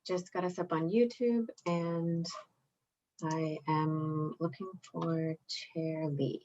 just got us up on YouTube, and I am looking for Chair Lee.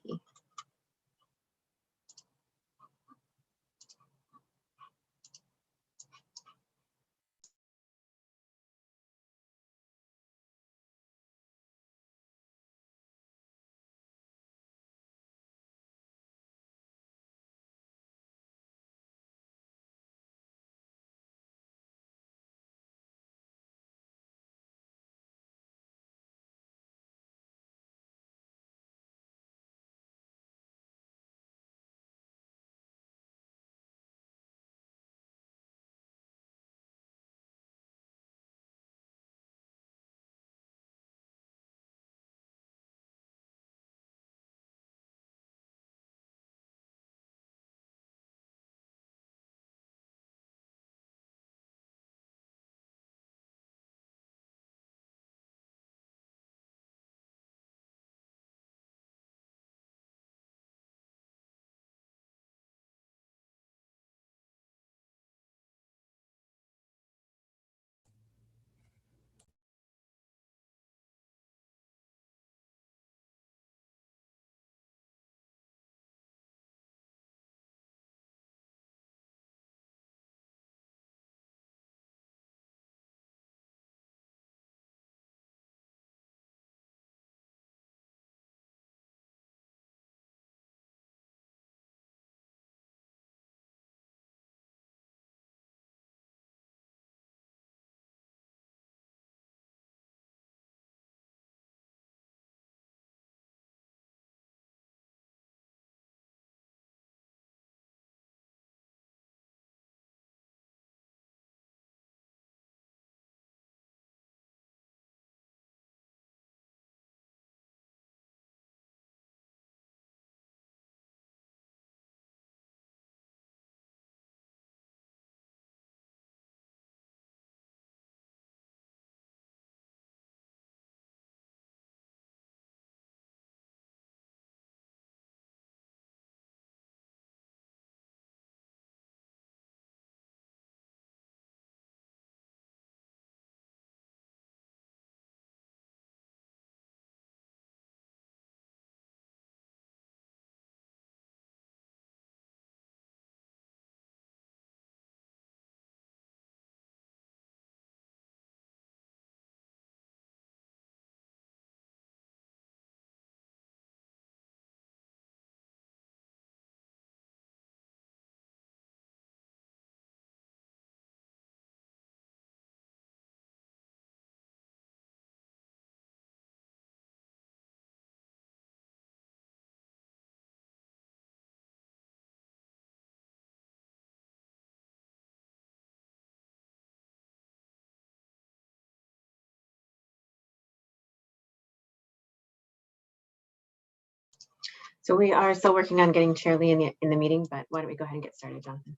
So we are still working on getting Chair Lee in the meeting, but why don't we go ahead and get started, Jonathan?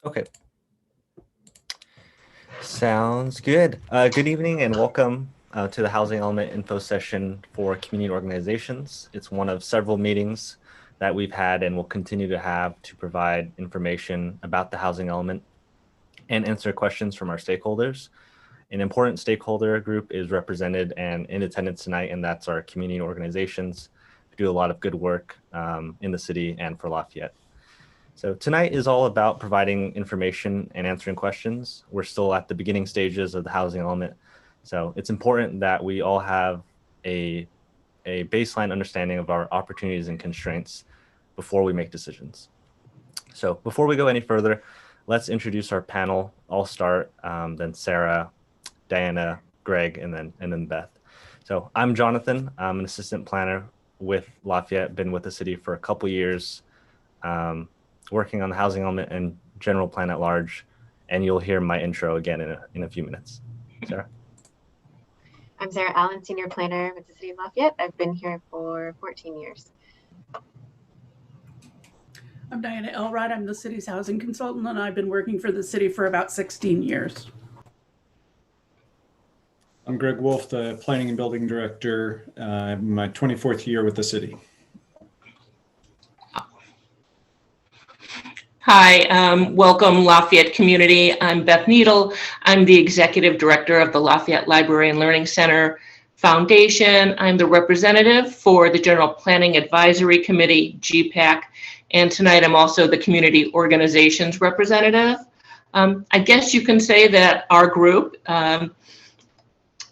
Okay. Sounds good. Good evening and welcome to the Housing Element Info Session for Community Organizations. It's one of several meetings that we've had and will continue to have to provide information about the housing element and answer questions from our stakeholders. An important stakeholder group is represented and in attendance tonight, and that's our community organizations who do a lot of good work in the city and for Lafayette. So tonight is all about providing information and answering questions. We're still at the beginning stages of the housing element. So it's important that we all have a baseline understanding of our opportunities and constraints before we make decisions. So before we go any further, let's introduce our panel. I'll start, then Sarah, Diana, Greg, and then Beth. So I'm Jonathan. I'm an assistant planner with Lafayette, been with the city for a couple years, working on the housing element and general plan at large. And you'll hear my intro again in a few minutes. Sarah? I'm Sarah Allen, senior planner with the city of Lafayette. I've been here for 14 years. I'm Diana Elrod. I'm the city's housing consultant, and I've been working for the city for about 16 years. I'm Greg Wolf, the planning and building director. My 24th year with the city. Hi, welcome Lafayette community. I'm Beth Needle. I'm the Executive Director of the Lafayette Library and Learning Center Foundation. I'm the representative for the General Planning Advisory Committee, Gpac, and tonight I'm also the Community Organizations representative. I guess you can say that our group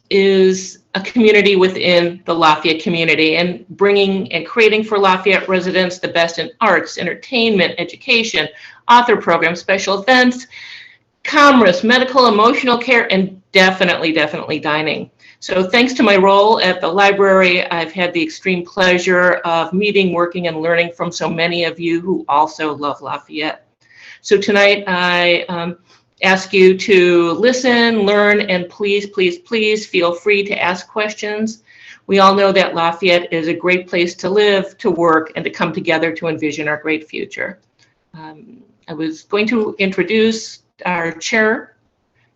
is a community within the Lafayette community, and bringing and creating for Lafayette residents the best in arts, entertainment, education, author programs, special events, commerce, medical, emotional care, and definitely dining. So thanks to my role at the library, I've had the extreme pleasure of meeting, working, and learning from so many of you who also love Lafayette. So tonight I ask you to listen, learn, and please feel free to ask questions. We all know that Lafayette is a great place to live, to work, and to come together to envision our great future. I was going to introduce our chair,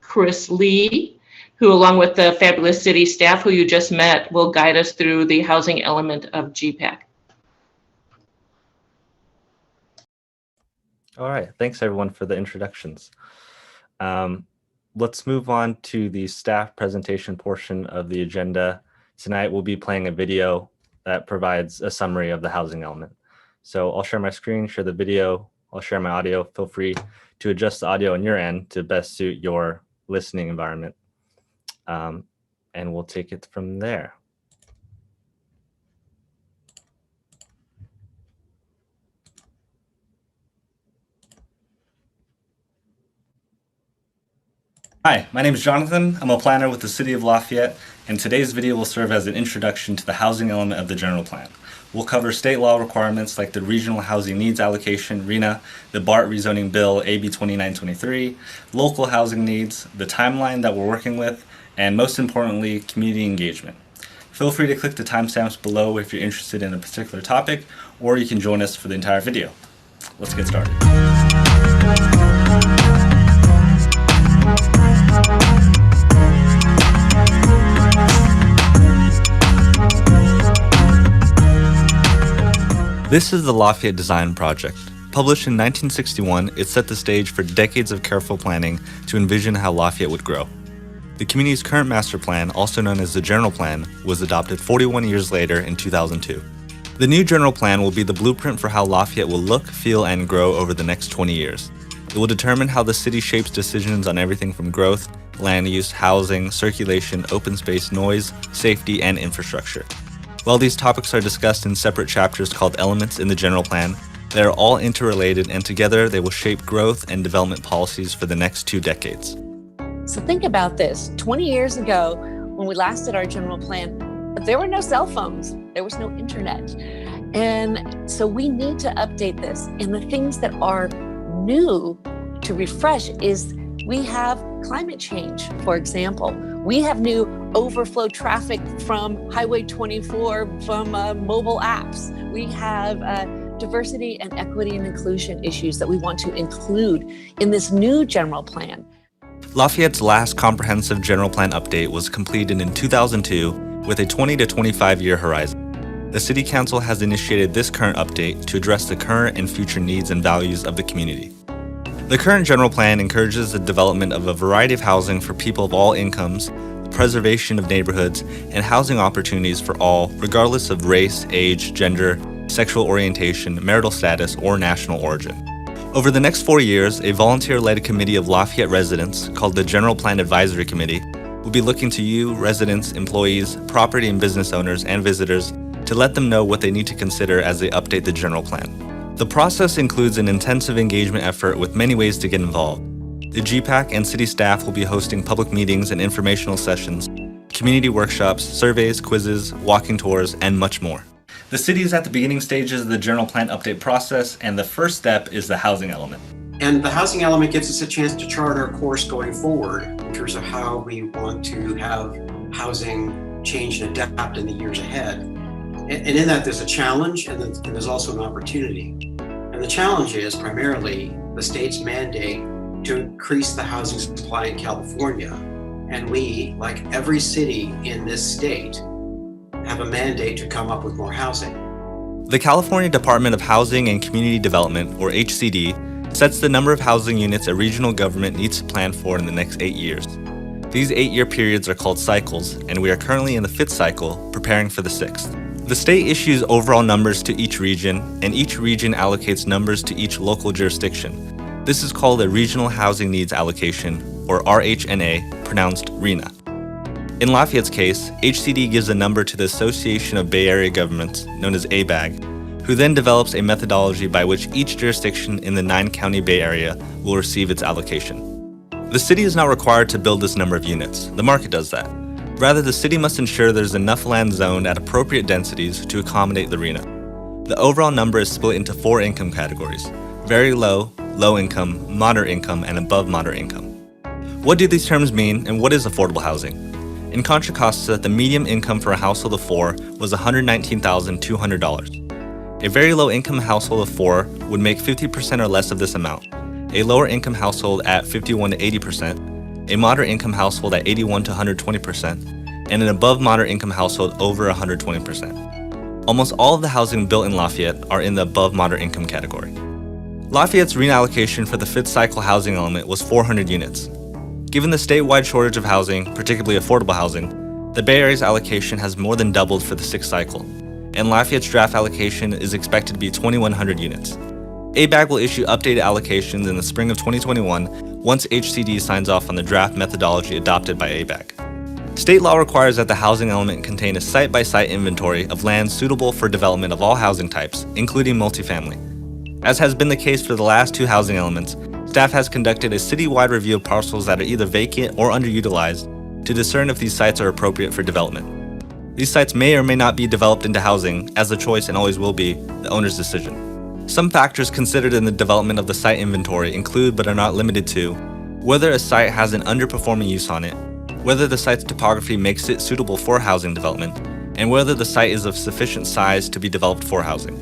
Chris Lee, who along with the fabulous city staff who you just met will guide us through the housing element of Gpac. All right, thanks everyone for the introductions. Let's move on to the staff presentation portion of the agenda. Tonight we'll be playing a video that provides a summary of the housing element. So I'll share my screen, share the video, I'll share my audio. Feel free to adjust the audio on your end to best suit your listening environment. And we'll take it from there. Hi, my name is Jonathan. I'm a planner with the City of Lafayette, and today's video will serve as an introduction to the housing element of the general plan. We'll cover state law requirements like the Regional Housing Needs Allocation, RHNA, the BART rezoning bill, AB 2923, local housing needs, the timeline that we're working with, and most importantly, community engagement. Feel free to click the timestamps below if you're interested in a particular topic, or you can join us for the entire video. Let's get started. This is the Lafayette Design Project. Published in 1961, it set the stage for decades of careful planning to envision how Lafayette would grow. The community's current master plan, also known as the General Plan, was adopted 41 years later in 2002. The new General Plan will be the blueprint for how Lafayette will look, feel, and grow over the next 20 years. It will determine how the city shapes decisions on everything from growth, land use, housing, circulation, open space, noise, safety, and infrastructure. While these topics are discussed in separate chapters called Elements in the General Plan, they are all interrelated, and together they will shape growth and development policies for the next 2 decades. So think about this. 20 years ago, when we last did our general plan, there were no cell phones, there was no internet. And so we need to update this. And the things that are new to refresh is we have climate change, for example. We have new overflow traffic from Highway 24 from mobile apps. We have diversity and equity and inclusion issues that we want to include in this new general plan. Lafayette's last comprehensive general plan update was completed in 2002 with a 20 to 25 year horizon. The City Council has initiated this current update to address the current and future needs and values of the community. The current general plan encourages the development of a variety of housing for people of all incomes, preservation of neighborhoods, and housing opportunities for all, regardless of race, age, gender, sexual orientation, marital status, or national origin. Over the next 4 years, a volunteer-led committee of Lafayette residents called the General Plan Advisory Committee will be looking to you, residents, employees, property and business owners, and visitors to let them know what they need to consider as they update the general plan. The process includes an intensive engagement effort with many ways to get involved. The Gpac and city staff will be hosting public meetings and informational sessions, community workshops, surveys, quizzes, walking tours, and much more. The city is at the beginning stages of the general plan update process, and the first step is the housing element. And the housing element gives us a chance to chart our course going forward in terms of how we want to have housing change and adapt in the years ahead. And in that, there's a challenge and there's also an opportunity. And the challenge is primarily the state's mandate to increase the housing supply in California. And we, like every city in this state, have a mandate to come up with more housing. The California Department of Housing and Community Development, or HCD, sets the number of housing units a regional government needs to plan for in the next 8 years. These 8-year periods are called cycles, and we are currently in the 5th cycle, preparing for the 6th. The state issues overall numbers to each region, and each region allocates numbers to each local jurisdiction. This is called a Regional Housing Needs Allocation, or RHNA, pronounced RHNA. In Lafayette's case, HCD gives a number to the Association of Bay Area Governments, known as ABAG, who then develops a methodology by which each jurisdiction in the 9-county Bay Area will receive its allocation. The city is not required to build this number of units. The market does that. Rather, the city must ensure there's enough land zoned at appropriate densities to accommodate the RHNA. The overall number is split into 4 income categories: very low, low income, moderate income, and above moderate income. What do these terms mean, and what is affordable housing? In Contra Costa, the median income for a household of 4 was $119,200. A very low income household of 4 would make 50% or less of this amount, a lower income household at 51 to 80%, a moderate income household at 81 to 120%, and an above moderate income household over 120%. Almost all of the housing built in Lafayette are in the above moderate income category. Lafayette's RHNA allocation for the 5th cycle housing element was 400 units. Given the statewide shortage of housing, particularly affordable housing, the Bay Area's allocation has more than doubled for the 6th cycle, and Lafayette's draft allocation is expected to be 2,100 units. ABAG will issue updated allocations in the spring of 2021 once HCD signs off on the draft methodology adopted by ABAG. State law requires that the housing element contain a site-by-site inventory of land suitable for development of all housing types, including multifamily. As has been the case for the last 2 housing elements, staff has conducted a city-wide review of parcels that are either vacant or underutilized to discern if these sites are appropriate for development. These sites may or may not be developed into housing, as the choice, and always will be, the owner's decision. Some factors considered in the development of the site inventory include, but are not limited to, whether a site has an underperforming use on it, whether the site's topography makes it suitable for housing development, and whether the site is of sufficient size to be developed for housing.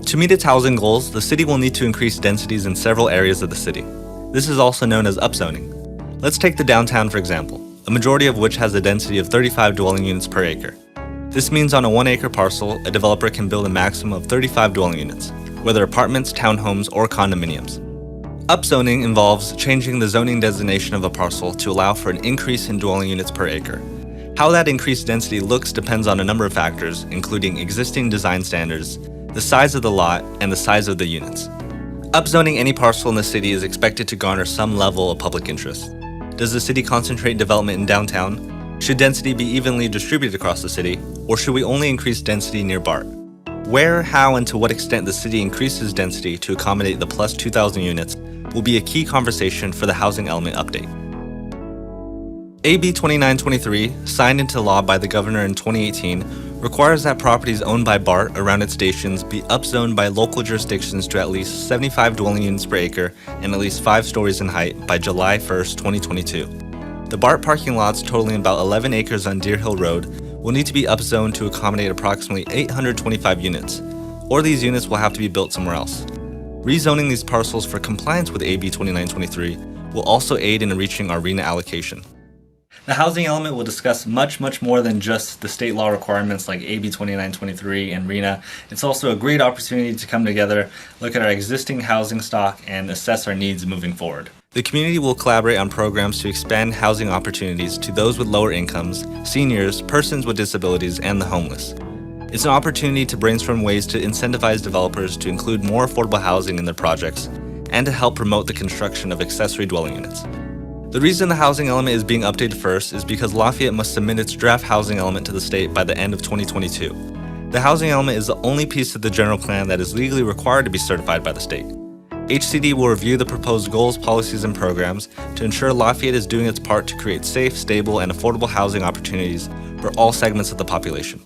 To meet its housing goals, the city will need to increase densities in several areas of the city. This is also known as upzoning. Let's take the downtown for example, a majority of which has a density of 35 dwelling units per acre. This means on a 1-acre parcel, a developer can build a maximum of 35 dwelling units, whether apartments, townhomes, or condominiums. Upzoning involves changing the zoning designation of a parcel to allow for an increase in dwelling units per acre. How that increased density looks depends on a number of factors, including existing design standards, the size of the lot, and the size of the units. Upzoning any parcel in the city is expected to garner some level of public interest. Does the city concentrate development in downtown? Should density be evenly distributed across the city, or should we only increase density near BART? Where, how, and to what extent the city increases density to accommodate the plus 2,000 units will be a key conversation for the housing element update. AB 2923, signed into law by the governor in 2018, requires that properties owned by BART around its stations be upzoned by local jurisdictions to at least 75 dwelling units per acre and at least 5 stories in height by July 1st, 2022. The BART parking lots totaling about 11 acres on Deer Hill Road will need to be upzoned to accommodate approximately 825 units, or these units will have to be built somewhere else. Rezoning these parcels for compliance with AB 2923 will also aid in reaching our RHNA allocation. The housing element will discuss much more than just the state law requirements like AB 2923 and RHNA. It's also a great opportunity to come together, look at our existing housing stock, and assess our needs moving forward. The community will collaborate on programs to expand housing opportunities to those with lower incomes, seniors, persons with disabilities, and the homeless. It's an opportunity to brainstorm ways to incentivize developers to include more affordable housing in their projects and to help promote the construction of accessory dwelling units. The reason the housing element is being updated first is because Lafayette must submit its draft housing element to the state by the end of 2022. The housing element is the only piece of the general plan that is legally required to be certified by the state. HCD will review the proposed goals, policies, and programs to ensure Lafayette is doing its part to create safe, stable, and affordable housing opportunities for all segments of the population.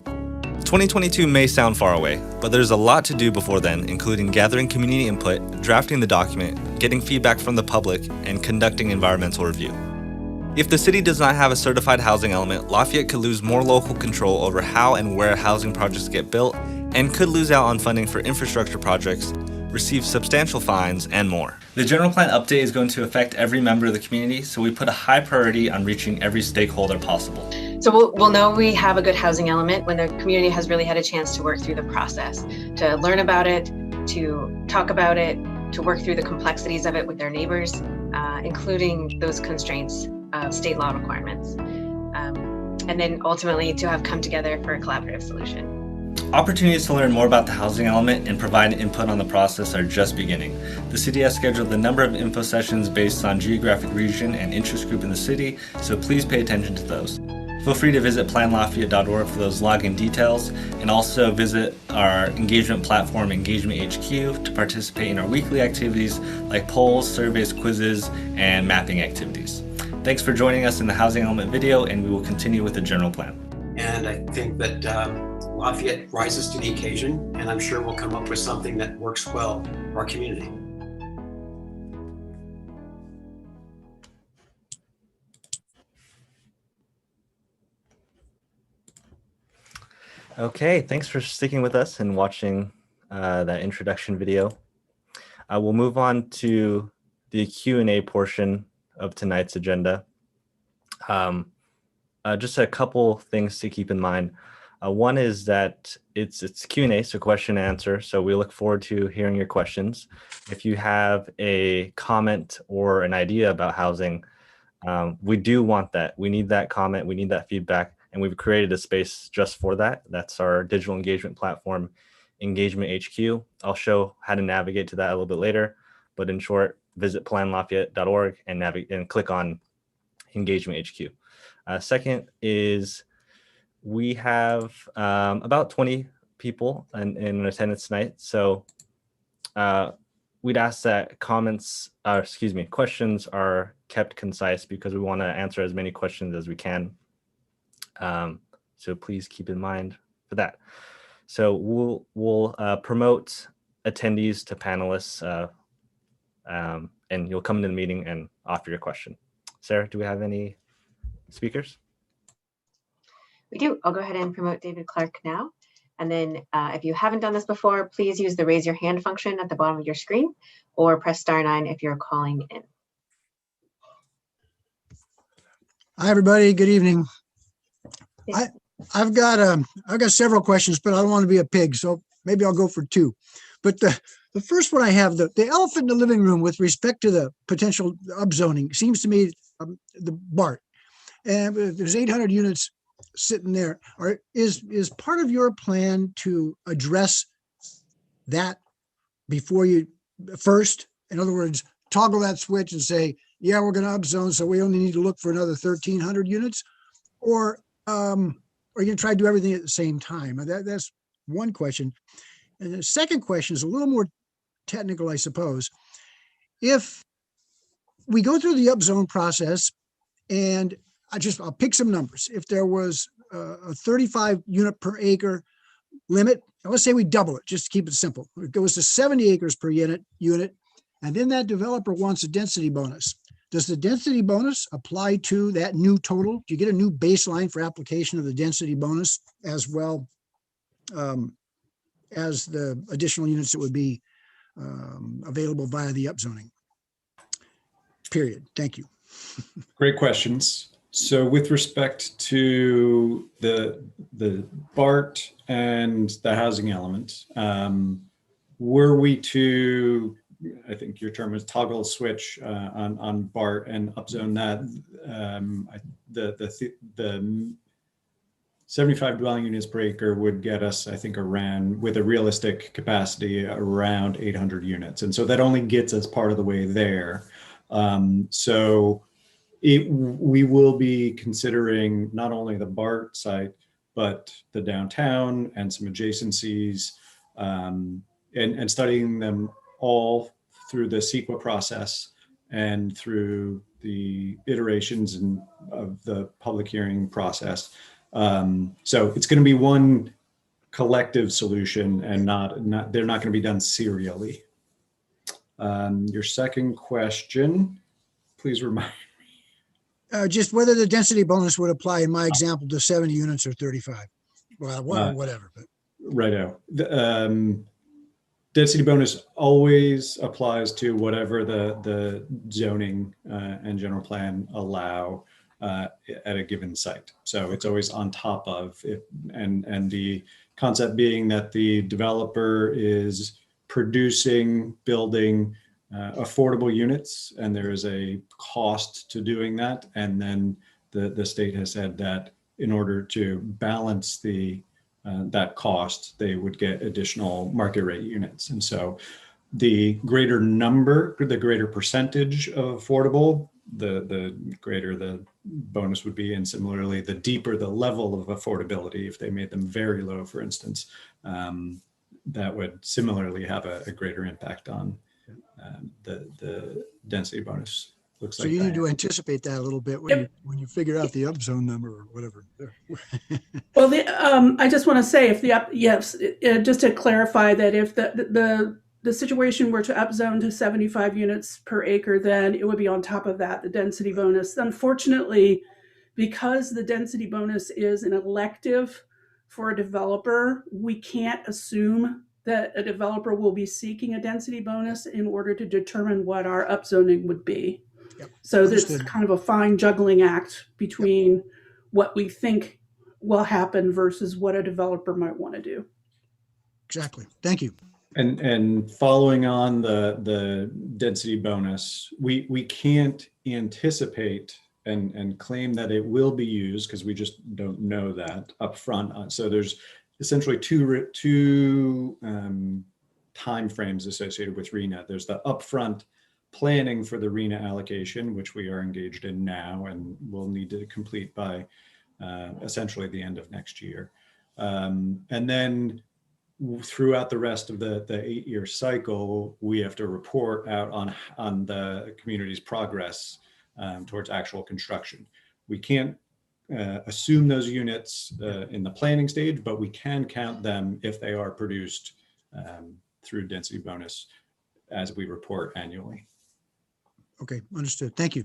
2022 may sound far away, but there's a lot to do before then, including gathering community input, drafting the document, getting feedback from the public, and conducting environmental review. If the city does not have a certified housing element, Lafayette could lose more local control over how and where housing projects get built, and could lose out on funding for infrastructure projects, receive substantial fines, and more. The general plan update is going to affect every member of the community, so we put a high priority on reaching every stakeholder possible. So we'll know we have a good housing element when the community has really had a chance to work through the process, to learn about it, to talk about it, to work through the complexities of it with their neighbors, including those constraints of state law requirements. And then ultimately to have come together for a collaborative solution. Opportunities to learn more about the housing element and provide input on the process are just beginning. The city has scheduled a number of info sessions based on geographic region and interest group in the city, so please pay attention to those. Feel free to visit planlafayette.org for those login details, and also visit our engagement platform, Engagement HQ, to participate in our weekly activities like polls, surveys, quizzes, and mapping activities. Thanks for joining us in the housing element video, and we will continue with the general plan. And I think that Lafayette rises to the occasion, and I'm sure we'll come up with something that works well for our community. Okay, thanks for sticking with us and watching that introduction video. We'll move on to the Q&A portion of tonight's agenda. Just a couple things to keep in mind. One is that it's Q&A, so question and answer. So we look forward to hearing your questions. If you have a comment or an idea about housing, we do want that. We need that comment. We need that feedback. And we've created a space just for that. That's our digital engagement platform, Engagement HQ. I'll show how to navigate to that a little bit later. But in short, visit planlafayette.org and click on Engagement HQ. Second is we have about 20 people in attendance tonight. So we'd ask that questions are kept concise because we want to answer as many questions as we can. So please keep in mind for that. So we'll promote attendees to panelists, and you'll come to the meeting and offer your question. Sarah, do we have any speakers? We do. I'll go ahead and promote David Clark now. And then if you haven't done this before, please use the raise your hand function at the bottom of your screen or press *9 if you're calling in. Hi, everybody. Good evening. I've got several questions, but I don't want to be a pig, so maybe I'll go for two. But the first one I have, the elephant in the living room with respect to the potential upzoning seems to me the BART. And there's 800 units sitting there. Is part of your plan to address that before you first? In other words, toggle that switch and say, yeah, we're going to upzone, so we only need to look for another 1,300 units? Or are you going to try to do everything at the same time? That's one question. And the second question is a little more technical, I suppose. If we go through the upzone process, and I'll pick some numbers. If there was a 35 unit per acre limit, let's say we double it, just to keep it simple. It goes to 70 acres per unit, and then that developer wants a density bonus. Does the density bonus apply to that new total? Do you get a new baseline for application of the density bonus as well as the additional units that would be available via the upzoning? Period. Thank you. Great questions. So with respect to the BART and the housing element, were we to, I think your term is toggle switch on BART and upzone that, the 75 dwelling units per acre would get us, I think, around, with a realistic capacity, around 800 units. And so that only gets us part of the way there. So we will be considering not only the BART site, but the downtown and some adjacencies, and studying them all through the CEQA process and through the iterations of the public hearing process. So it's going to be one collective solution, and they're not going to be done serially. Your second question, please remind me. Just whether the density bonus would apply in my example to 70 units or 35. Well, whatever. But. Right now. Density bonus always applies to whatever the zoning and general plan allow at a given site. So it's always on top of it. And the concept being that the developer is producing, building affordable units, and there is a cost to doing that. And then the state has said that in order to balance that cost, they would get additional market rate units. And so the greater number, the greater percentage of affordable, the greater the bonus would be. And similarly, the deeper the level of affordability, if they made them very low, for instance, that would similarly have a greater impact on the density bonus. Looks So like you need that. to anticipate that a little bit when you figure out the upzone number or whatever. Well, I just want to say just to clarify that if the situation were to upzone to 75 units per acre, then it would be on top of that, the density bonus. Unfortunately, because the density bonus is an elective for a developer, we can't assume that a developer will be seeking a density bonus in order to determine what our upzoning would be. Yep. So Understood. there's kind of a fine juggling act between what we think will happen versus what a developer might want to do. Exactly. Thank you. And following on the density bonus, we can't anticipate and claim that it will be used because we just don't know that up front. So there's essentially two time frames associated with RHNA. There's the upfront planning for the RHNA allocation, which we are engaged in now and will need to complete by essentially the end of next year. And then throughout the rest of the 8-year cycle, we have to report out on the community's progress towards actual construction. We can't assume those units in the planning stage, but we can count them if they are produced through density bonus as we report annually. Okay, understood. Thank you.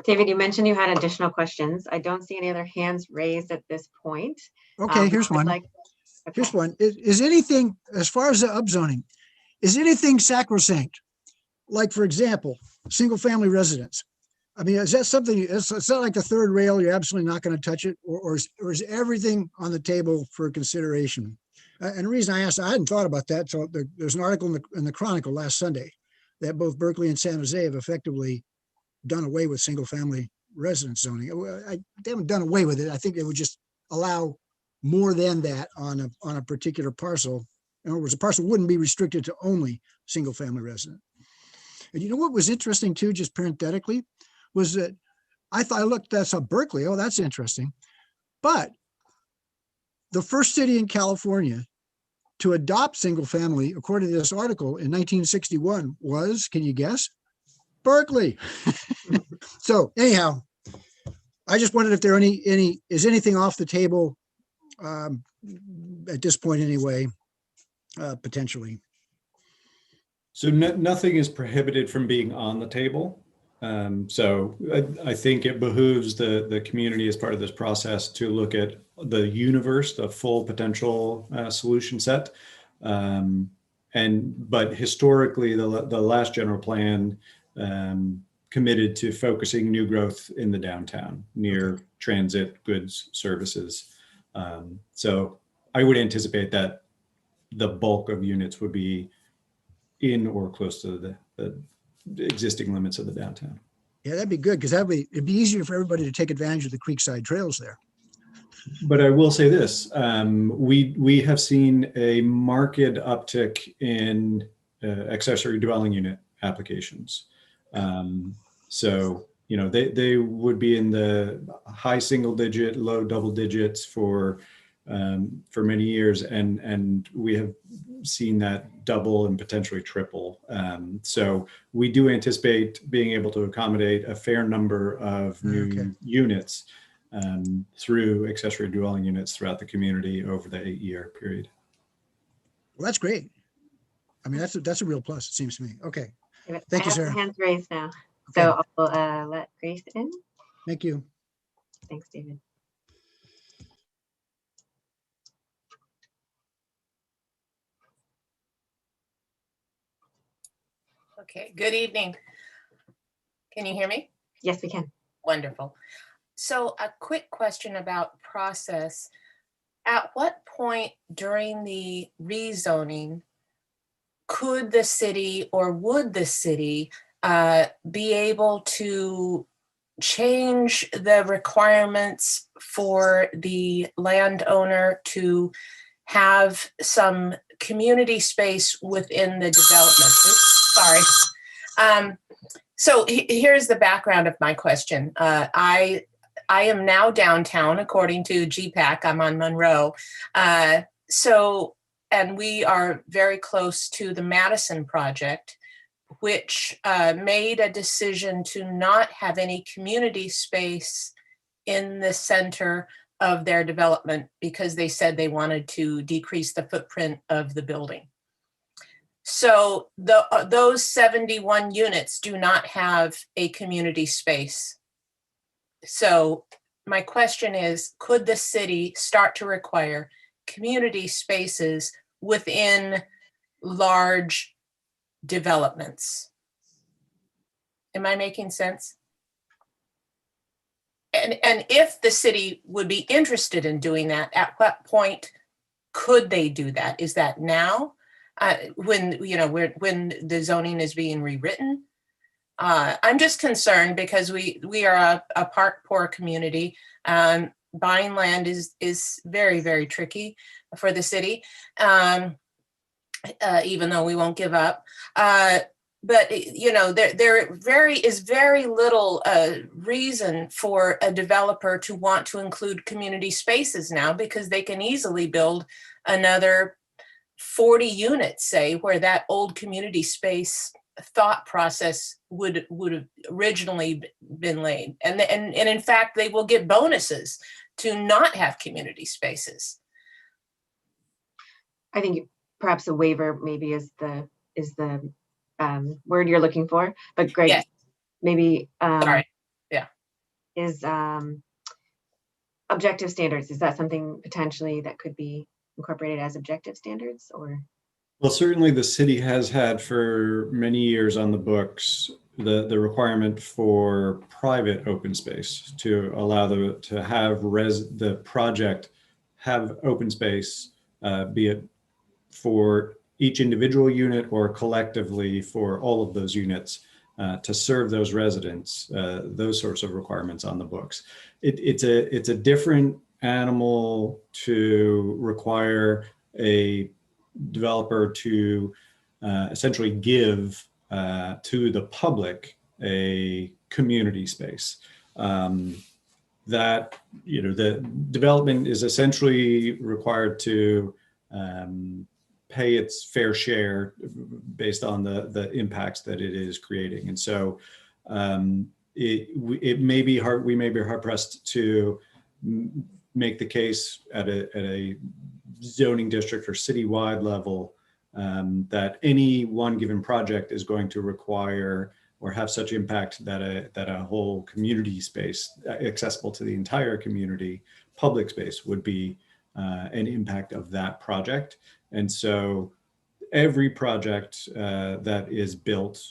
David, you mentioned you had additional questions. I don't see any other hands raised at this point. Okay, here's one. Here's one. Is anything, as far as the upzoning, is anything sacrosanct? Like, for example, single family residence. I mean, is that something, it's not like the third rail, you're absolutely not going to touch it, or is everything on the table for consideration? And the reason I asked, I hadn't thought about that. So there's an article in the Chronicle last Sunday that both Berkeley and San Jose have effectively done away with single family residence zoning. They haven't done away with it. I think they would just allow more than that on a particular parcel. In other words, a parcel wouldn't be restricted to only single family resident. And you know what was interesting too, just parenthetically, was that I thought I looked, that's up Berkeley. Oh, that's interesting. But the first city in California to adopt single family, according to this article in 1961 was, can you guess? Berkeley. So anyhow, I just wondered if there is anything off the table at this point anyway, potentially. So nothing is prohibited from being on the table. So I think it behooves the community as part of this process to look at the universe, the full potential solution set. But historically, the last general plan committed to focusing new growth in the downtown near transit, goods, services. So I would anticipate that the bulk of units would be in or close to the existing limits of the downtown. Yeah, that'd be good because it'd be easier for everybody to take advantage of the Creekside trails there. But I will say this, we have seen a marked uptick in accessory dwelling unit applications. So, you know, they would be in the high single digit, low double digits for many years. And we have seen that double and potentially triple. So we do anticipate being able to accommodate a fair number of new units through accessory dwelling units throughout the community over the 8-year period. Well, that's great. I mean, that's a real plus, it seems to me. Okay. Thank you, Sarah. Hands raised now. Okay. So I'll let Grace in. Thank you. Thanks, David. Okay, good evening. Can you hear me? Yes, we can. Wonderful. So a quick question about process. At what point during the rezoning could the city or would the city be able to change the requirements for the landowner to have some community space within the development? Oops, sorry. So here's the background of my question. I am now downtown, according to Gpac. I'm on Monroe. And we are very close to the Madison project, which made a decision to not have any community space in the center of their development because they said they wanted to decrease the footprint of the building. So those 71 units do not have a community space. So my question is, could the city start to require community spaces within large developments? Am I making sense? And if the city would be interested in doing that, at what point could they do that? Is that now, when the zoning is being rewritten? I'm just concerned because we are a park poor community. Buying land is very, very tricky for the city, even though we won't give up. But there is very little reason for a developer to want to include community spaces now, because they can easily build another 40 units, say, where that old community space thought process would have originally been laid. And in fact, they will get bonuses to not have community spaces. I think perhaps a waiver maybe is the word you're looking for, but Greg, yes. Maybe Sorry. Yeah. Is objective standards, is that something potentially that could be incorporated as objective standards? Or well, certainly the city has had for many years on the books the requirement for private open space to allow to have the project have open space, be it for each individual unit or collectively for all of those units, to serve those residents. Those sorts of requirements on the books. It's a different animal to require a developer to essentially give to the public a community space. That, the development is essentially required to pay its fair share based on the impacts that it is creating. And so it may be hard, we may be hard pressed to make the case at a zoning district or citywide level that any one given project is going to require or have such impact that a whole community space accessible to the entire community, public space, would be an impact of that project. And so every project that is built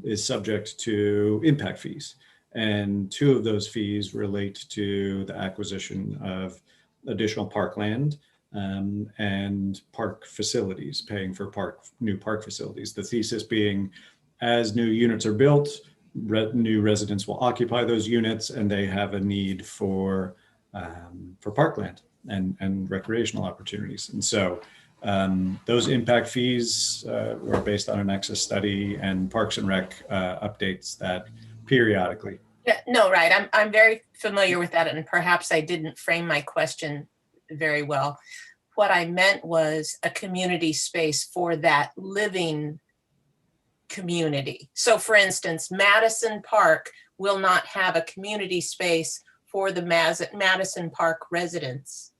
is subject to impact fees. And two of those fees relate to the acquisition of additional parkland and park facilities, paying for new park facilities. The thesis being, as new units are built, new residents will occupy those units, and they have a need for parkland and recreational opportunities. And so those impact fees were based on an Nexus study, and Parks and Rec updates that periodically. Yeah, no, right. I'm very familiar with that, and perhaps I didn't frame my question very well. What I meant was a community space for that living community. So for instance, Madison Park will not have a community space for the Madison Park residents.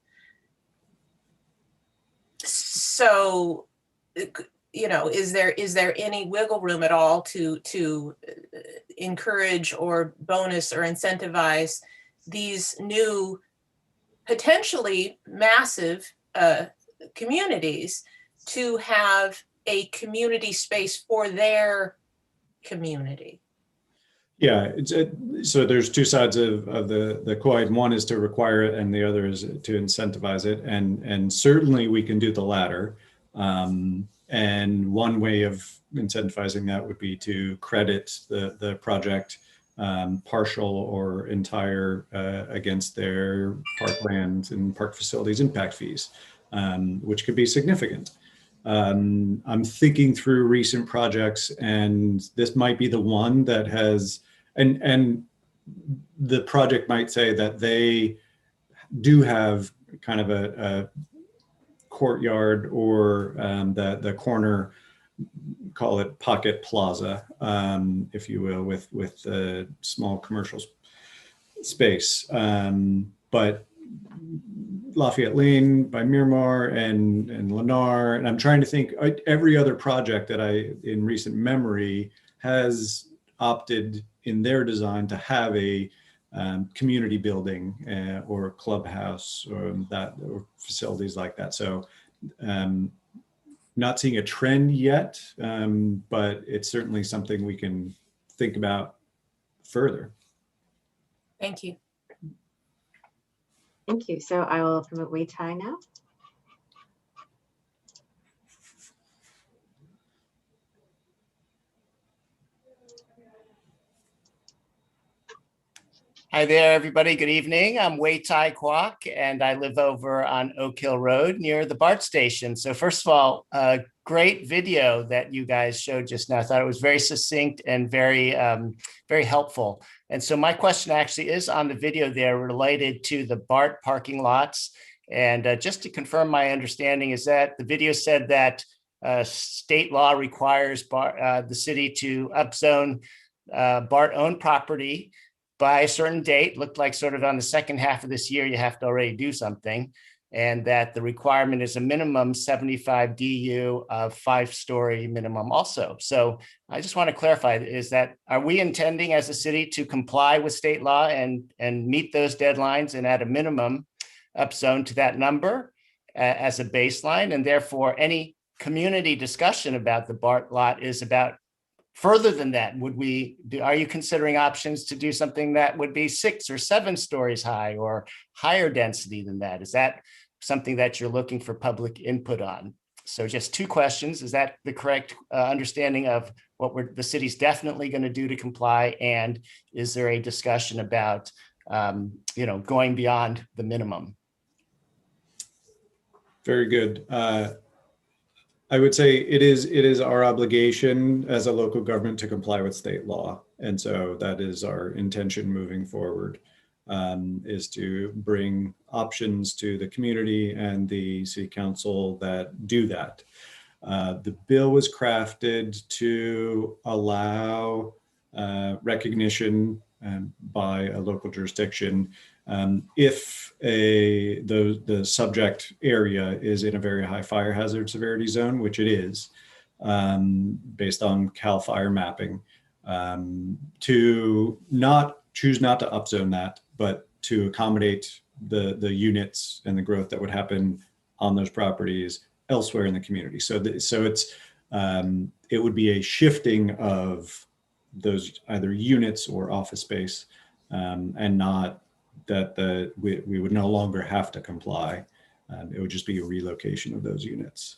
So, is there any wiggle room at all to encourage or bonus or incentivize these new, potentially massive communities to have a community space for their community? Yeah, so there's two sides of the coin. One is to require it, and the other is to incentivize it. And certainly we can do the latter. And one way of incentivizing that would be to credit the project partial or entire against their parkland and park facilities impact fees, which could be significant. I'm thinking through recent projects, and this might be the one that has, and the project might say that they do have kind of a courtyard or the corner, call it pocket plaza, if you will, with a small commercial space. But Lafayette Lane by Miramar and Lennar, and I'm trying to think, every other project that in recent memory has opted in their design to have a community building or clubhouse or facilities like that. So not seeing a trend yet, but it's certainly something we can think about further. Thank you. Thank you. So I will promote Wei Tai now. Hi there, everybody. Good evening. I'm Wei Tai Kwok, and I live over on Oak Hill Road near the BART station. So first of all, a great video that you guys showed just now. I thought it was very succinct and very, very helpful. And so my question actually is on the video there related to the BART parking lots. And just to confirm my understanding is that the video said that state law requires the city to upzone BART-owned property by a certain date. Looked like sort of on the second half of this year, you have to already do something, and that the requirement is a minimum 75 DU of 5-story minimum also. So I just want to clarify, is that, are we intending as a city to comply with state law and meet those deadlines and at a minimum upzone to that number as a baseline? And therefore any community discussion about the BART lot is about further than that. Are you considering options to do something that would be 6 or 7 stories high or higher density than that? Is that something that you're looking for public input on? So just 2 questions. Is that the correct understanding of what the city's definitely going to do to comply? And is there a discussion about going beyond the minimum? Very good. I would say it is our obligation as a local government to comply with state law. And so that is our intention moving forward, is to bring options to the community and the city council that do that. The bill was crafted to allow recognition by a local jurisdiction if the subject area is in a very high fire hazard severity zone, which it is, based on CAL FIRE mapping, to choose not to upzone that, but to accommodate the units and the growth that would happen on those properties elsewhere in the community. So it's it would be a shifting of those either units or office space, and not that we would no longer have to comply. It would just be a relocation of those units.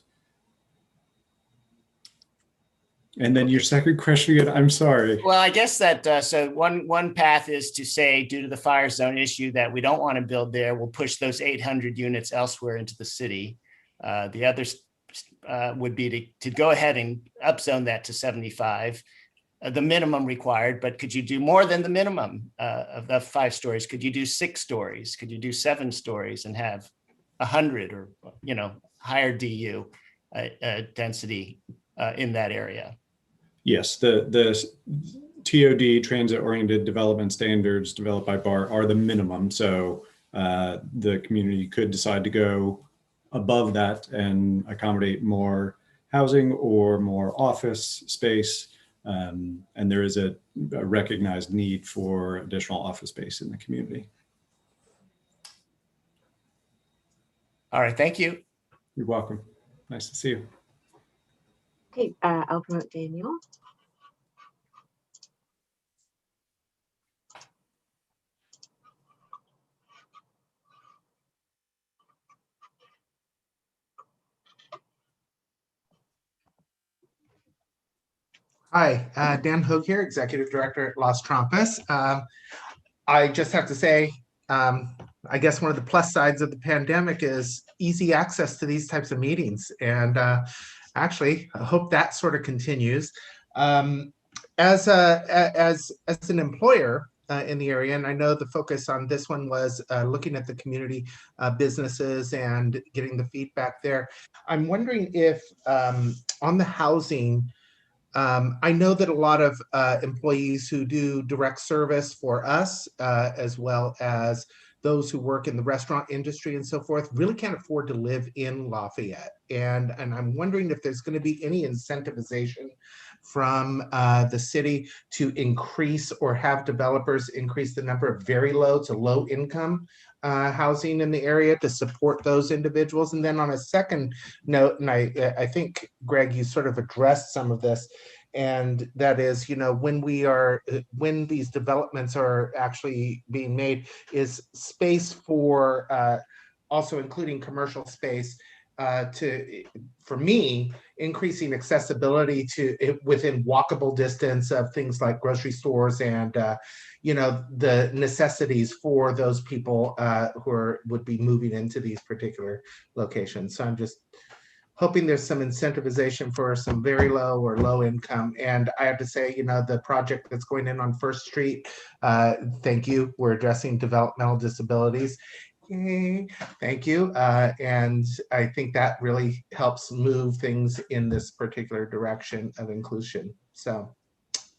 And then your second question again, I'm sorry. Well, I guess that, so one path is to say, due to the fire zone issue that we don't want to build there, we'll push those 800 units elsewhere into the city. The other would be to go ahead and upzone that to 75. The minimum required, but could you do more than the minimum of the 5 stories? Could you do 6 stories? Could you do 7 stories and have 100 or higher DU density in that area? Yes, the TOD, transit-oriented development standards developed by BART, are the minimum. So the community could decide to go above that and accommodate more housing or more office space. And there is a recognized need for additional office space in the community. All right, thank you. You're welcome. Nice to see you. Okay, I'll promote Daniel. Hi, Dan Hogue here, Executive Director at Las Trampas. I just have to say, I guess one of the plus sides of the pandemic is easy access to these types of meetings. And actually, I hope that sort of continues. As an employer in the area, and I know the focus on this one was looking at the community businesses and getting the feedback there. I'm wondering if on the housing, I know that a lot of employees who do direct service for us, as well as those who work in the restaurant industry and so forth, really can't afford to live in Lafayette. And I'm wondering if there's going to be any incentivization from the city to increase or have developers increase the number of very low to low income housing in the area to support those individuals. And then on a second note, and I think, Greg, you sort of addressed some of this, and that is, when these developments are actually being made, is space for also including commercial space for me, increasing accessibility to within walkable distance of things like grocery stores and the necessities for those people who would be moving into these particular locations. So I'm just hoping there's some incentivization for some very low or low income. And I have to say, the project that's going in on First Street, thank you. We're addressing developmental disabilities. Yay. Thank you. And I think that really helps move things in this particular direction of inclusion. So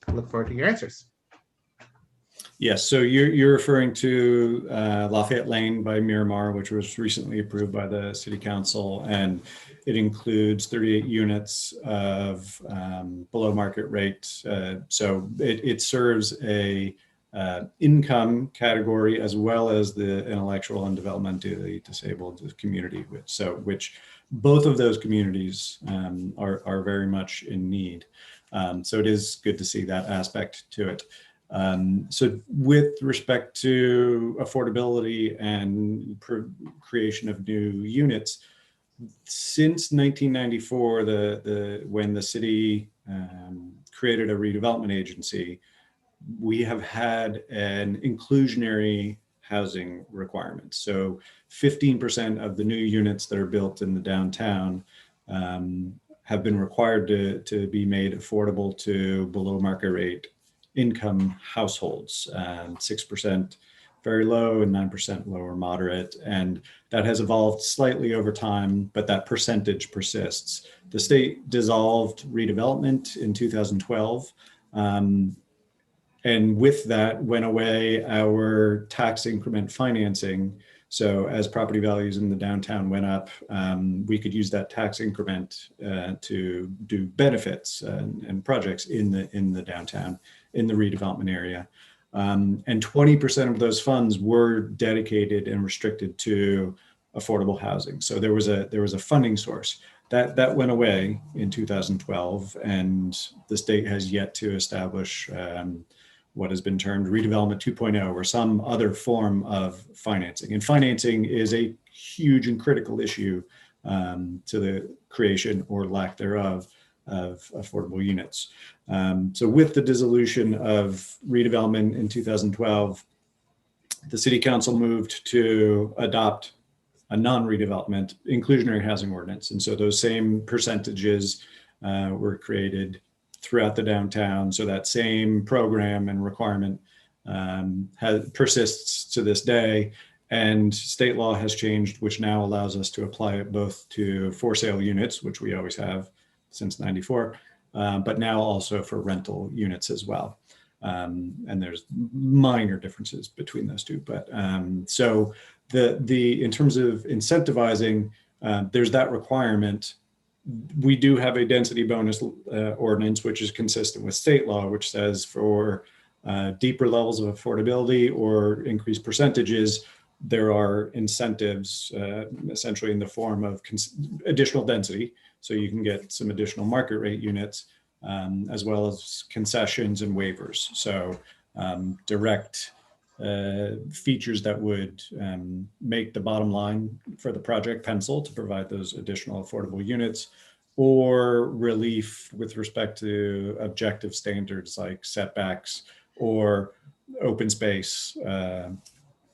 I look forward to your answers. Yes, so you're referring to Lafayette Lane by Miramar, which was recently approved by the City Council, and it includes 38 units of below market rate. So it serves a income category as well as the intellectual and developmentally disabled community, which both of those communities are very much in need. So it is good to see that aspect to it. So with respect to affordability and creation of new units, since 1994, when the city created a redevelopment agency, we have had an inclusionary housing requirement. So 15% of the new units that are built in the downtown have been required to be made affordable to below market rate income households, 6% very low and 9% low or moderate. And that has evolved slightly over time, but that percentage persists. The state dissolved redevelopment in 2012. And with that went away our tax increment financing. So as property values in the downtown went up, we could use that tax increment to do benefits and projects in the downtown, in the redevelopment area. And 20% of those funds were dedicated and restricted to affordable housing. So there was a funding source. That went away in 2012, and the state has yet to establish what has been termed redevelopment 2.0 or some other form of financing. And financing is a huge and critical issue to the creation or lack thereof of affordable units. So with the dissolution of redevelopment in 2012, the City Council moved to adopt a non-redevelopment inclusionary housing ordinance. And so those same percentages were created throughout the downtown. So that same program and requirement persists to this day. And state law has changed, which now allows us to apply it both to for sale units, which we always have since '94, but now also for rental units as well. And there's minor differences between those two. But so in terms of incentivizing, there's that requirement. We do have a density bonus ordinance, which is consistent with state law, which says for deeper levels of affordability or increased percentages, there are incentives essentially in the form of additional density. So you can get some additional market rate units, as well as concessions and waivers. So direct features that would make the bottom line for the project pencil to provide those additional affordable units, or relief with respect to objective standards like setbacks or open space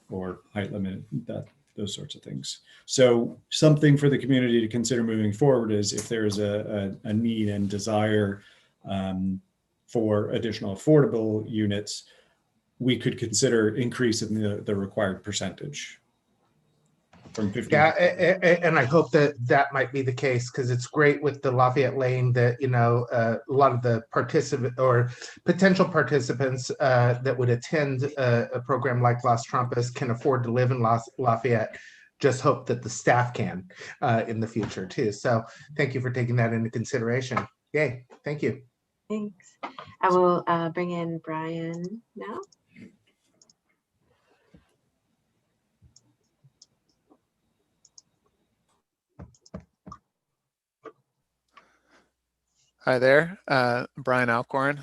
or height limit, those sorts of things. So something for the community to consider moving forward is if there is a need and desire for additional affordable units, we could consider increasing the required percentage from 50. Yeah, and I hope that that might be the case, because it's great with the Lafayette Lane that, you know, a lot of the participant or potential participants that would attend a program like Las Trampas can afford to live in Lafayette. Just hope that the staff can in the future too. So thank you for taking that into consideration. Yay, thank you. Thanks. I will bring in Brian now. Hi there, Brian Alcorn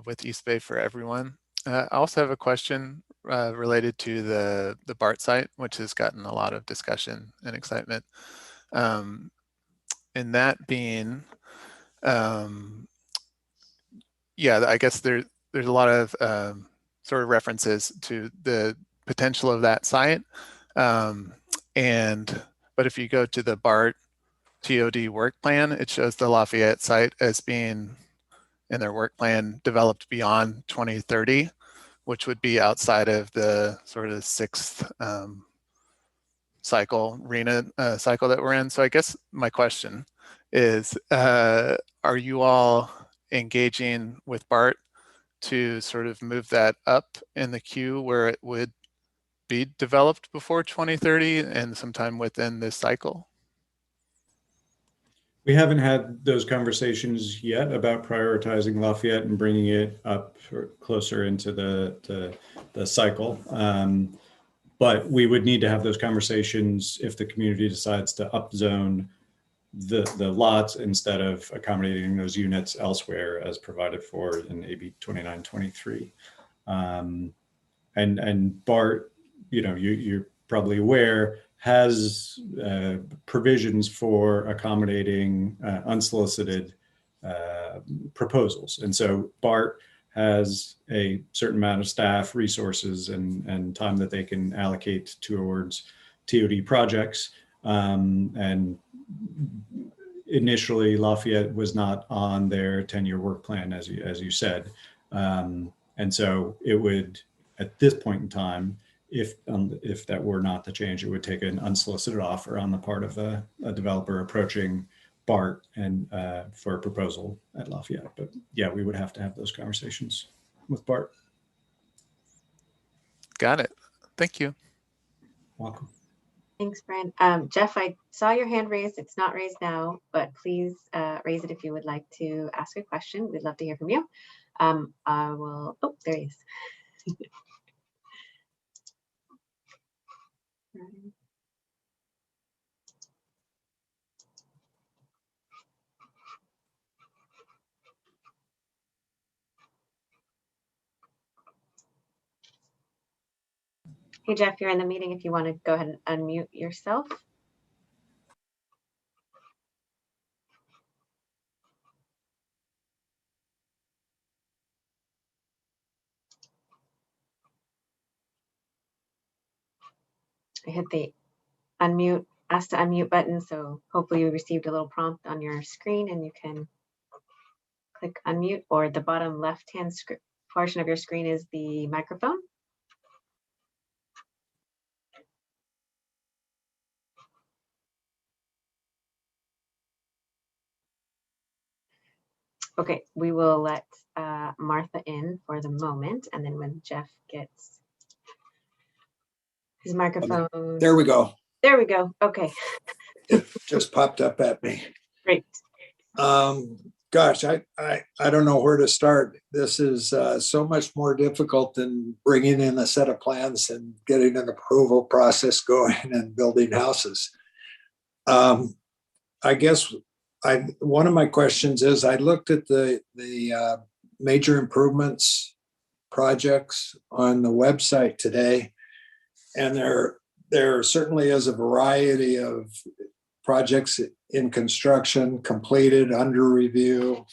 with East Bay for Everyone. I also have a question related to the BART site, which has gotten a lot of discussion and excitement. And that being, yeah, I guess there's a lot of sort of references to the potential of that site. But if you go to the BART TOD work plan, it shows the Lafayette site as being in their work plan developed beyond 2030, which would be outside of the sort of sixth cycle, RENA cycle that we're in. So I guess my question is, are you all engaging with BART to sort of move that up in the queue where it would be developed before 2030 and sometime within this cycle? We haven't had those conversations yet about prioritizing Lafayette and bringing it up or closer into the cycle. But we would need to have those conversations if the community decides to upzone the lots instead of accommodating those units elsewhere as provided for in AB 2923. And BART, you know, you're probably aware, has provisions for accommodating unsolicited proposals. And so BART has a certain amount of staff, resources, and time that they can allocate towards TOD projects. And initially, Lafayette was not on their 10-year work plan, as you said. And so it would, at this point in time, if that were not the change, it would take an unsolicited offer on the part of a developer approaching BART and for a proposal at Lafayette. But yeah, we would have to have those conversations with BART. Got it. Thank you. Welcome. Thanks, Brian. Jeff, I saw your hand raised. It's not raised now, but please raise it if you would like to ask a question. We'd love to hear from you. I will, oh, there he is. Hey, Jeff, you're in the meeting if you want to go ahead and unmute yourself. I hit the unmute, ask to unmute button, so hopefully you received a little prompt on your screen and you can click unmute, or the bottom left-hand portion of your screen is the microphone. Okay, we will let Martha in for the moment, and then when Jeff gets his microphone. There we go. There we go. Okay. It just popped up at me. Great. Gosh, I don't know where to start. This is so much more difficult than bringing in a set of plans and getting an approval process going and building houses. I guess one of my questions is, I looked at the major improvements projects on the website today, and there certainly is a variety of projects in construction, completed, under review.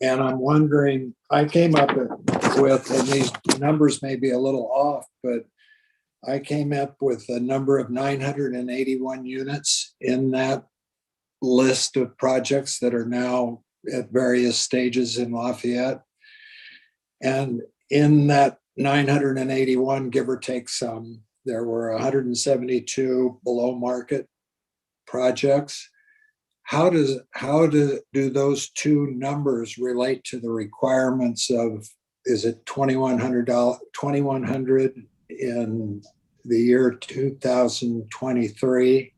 And I'm wondering, I came up with, and these numbers may be a little off, but I came up with a number of 981 units in that list of projects that are now at various stages in Lafayette. And in that 981, give or take some, there were 172 below market projects. How do those two numbers relate to the requirements of, is it $2,100 in the year 2023?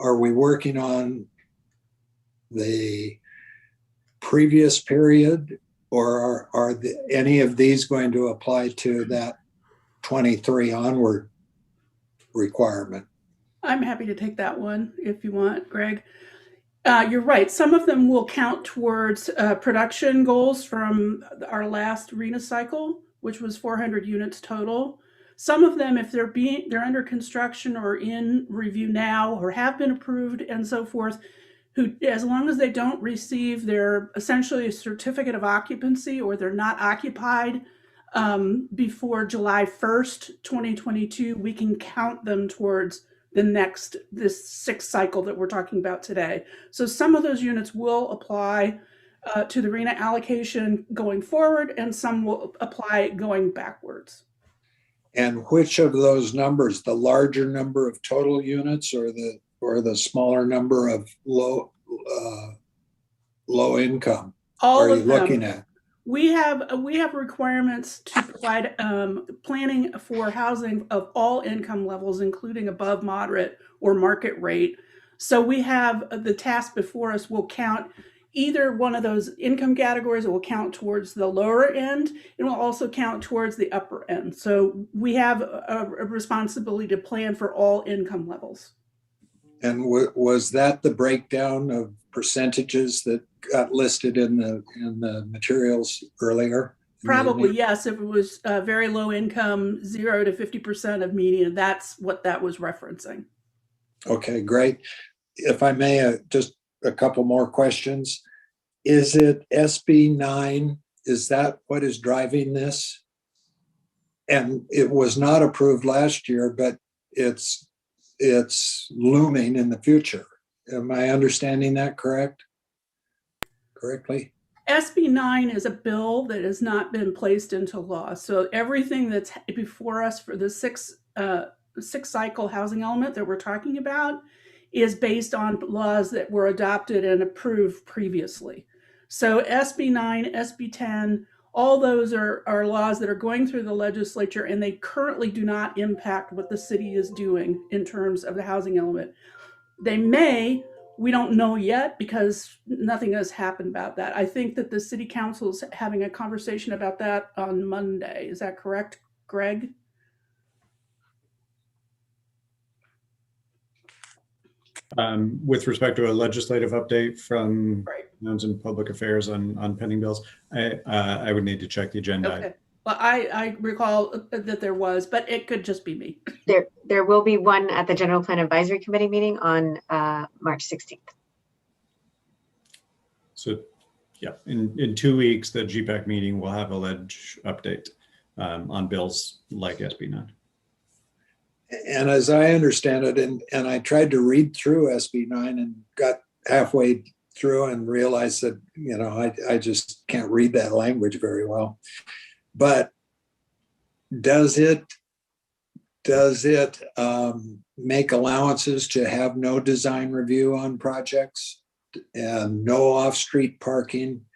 Are we working on the previous period, or are any of these going to apply to that 23 onward requirement? I'm happy to take that one if you want, Greg. You're right. Some of them will count towards production goals from our last RENA cycle, which was 400 units total. Some of them, if they're under construction or in review now or have been approved and so forth, who, as long as they don't receive their essentially a certificate of occupancy, or they're not occupied before July 1st, 2022, we can count them towards this sixth cycle that we're talking about today. So some of those units will apply to the RENA allocation going forward, and some will apply going backwards. And which of those numbers, the larger number of total units or the smaller number of low income All are of you them. looking at? We have requirements to provide planning for housing of all income levels, including above moderate or market rate. So we have the task before us will count either one of those income categories. It will count towards the lower end. It will also count towards the upper end. So we have a responsibility to plan for all income levels. And was that the breakdown of percentages that got listed in the materials earlier? Probably, yes. If it was very low income, 0 to 50% of median, that's what that was referencing. Okay, great. If I may, just a couple more questions. Is it Sb9? Is that what is driving this? And it was not approved last year, but it's looming in the future. Am I understanding that correctly? Sb9 is a bill that has not been placed into law. So everything that's before us for the six cycle housing element that we're talking about is based on laws that were adopted and approved previously. So Sb9, Sb10, all those are laws that are going through the legislature, and they currently do not impact what the city is doing in terms of the housing element. They may, we don't know yet because nothing has happened about that. I think that the city council is having a conversation about that on Monday. Is that correct, Greg? With respect to a legislative update from Towns and Public Affairs on pending bills, I would need to check the agenda. Okay. Well, I recall that there was, but it could just be me. There will be one at the General Plan Advisory Committee meeting on March 16th. So, yeah, in 2 weeks, the Gpac meeting will have a ledge update on bills like Sb9. And as I understand it, and I tried to read through Sb9 and got halfway through and realized that, I just can't read that language very well. But does it make allowances to have no design review on projects and no off-street parking?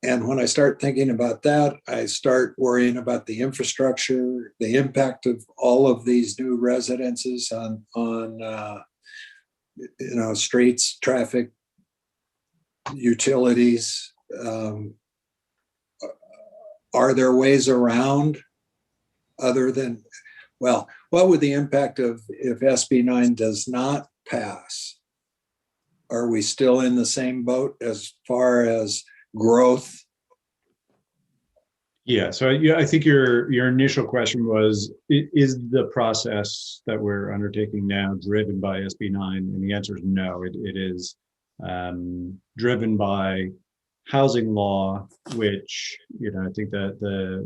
And when I start thinking about that, I start worrying about the infrastructure, the impact of all of these new residences on streets, traffic, utilities. Are there ways around other than, well, what would the impact of if Sb9 does not pass? Are we still in the same boat as far as growth? Yeah, so I think your initial question was, is the process that we're undertaking now driven by SB9? And the answer is no, it is driven by housing law, which, I think that the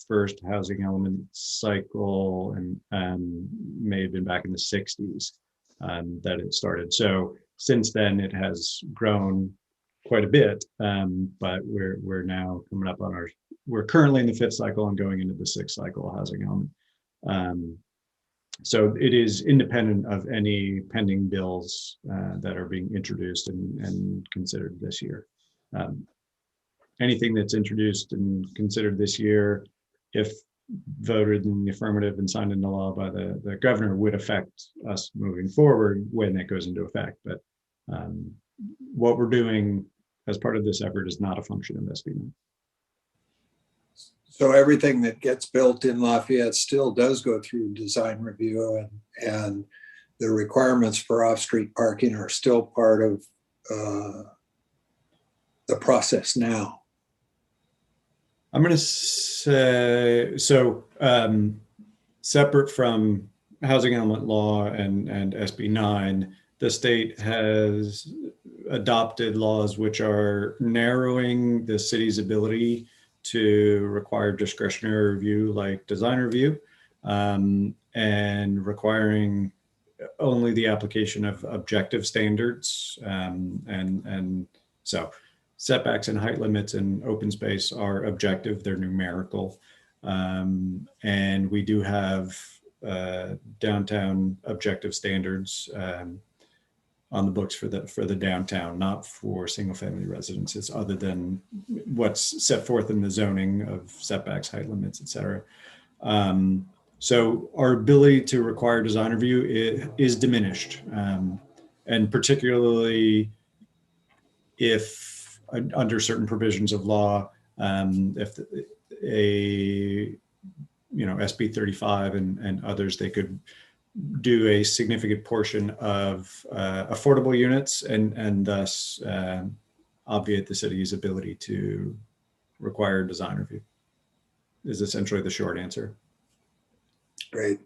first housing element cycle and may have been back in the 60s that it started. So since then, it has grown quite a bit, but we're now coming up on we're currently in the 5th cycle and going into the 6th cycle of housing element. So it is independent of any pending bills that are being introduced and considered this year. Anything that's introduced and considered this year, if voted in the affirmative and signed into law by the governor, would affect us moving forward when it goes into effect. But what we're doing as part of this effort is not a function of SB9. So everything that gets built in Lafayette still does go through design review, and the requirements for off-street parking are still part of the process now. I'm going to say, so separate from housing element law and SB9, the state has adopted laws which are narrowing the city's ability to require discretionary review like design review, and requiring only the application of objective standards. And so setbacks and height limits in open space are objective, they're numerical. And we do have downtown objective standards on the books for the downtown, not for single family residences, other than what's set forth in the zoning of setbacks, height limits, et cetera. So our ability to require design review is diminished. And particularly if under certain provisions of law, if SB 35 and others, they could do a significant portion of affordable units and thus obviate the city's ability to require design review, is essentially the short answer. Great.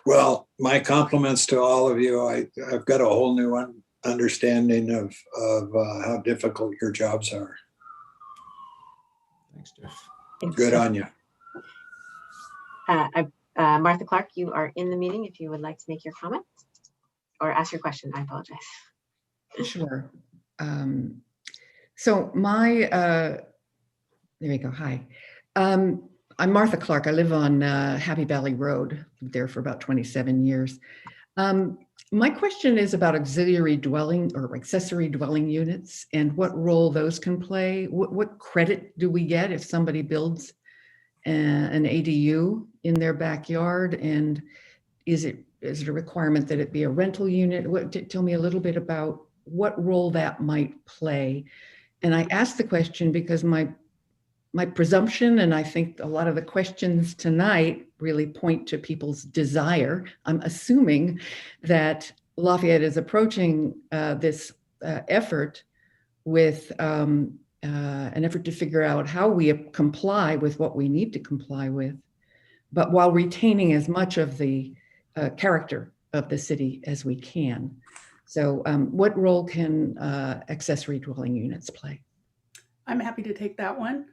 Well, my compliments to all of you. I've got a whole new understanding of how difficult your jobs are. Thanks, Jeff. Good on you. Martha Clark, you are in the meeting if you would like to make your comment or ask your question. I apologize. Sure. So there we go. Hi. I'm Martha Clark. I live on Happy Valley Road. Lived there for about 27 years. My question is about auxiliary dwelling or accessory dwelling units and what role those can play. What credit do we get if somebody builds an ADU in their backyard? And is it a requirement that it be a rental unit? Tell me a little bit about what role that might play. And I ask the question because my presumption, and I think a lot of the questions tonight really point to people's desire. I'm assuming that Lafayette is approaching this effort with an effort to figure out how we comply with what we need to comply with, but while retaining as much of the character of the city as we can. So what role can accessory dwelling units play? I'm happy to take that one.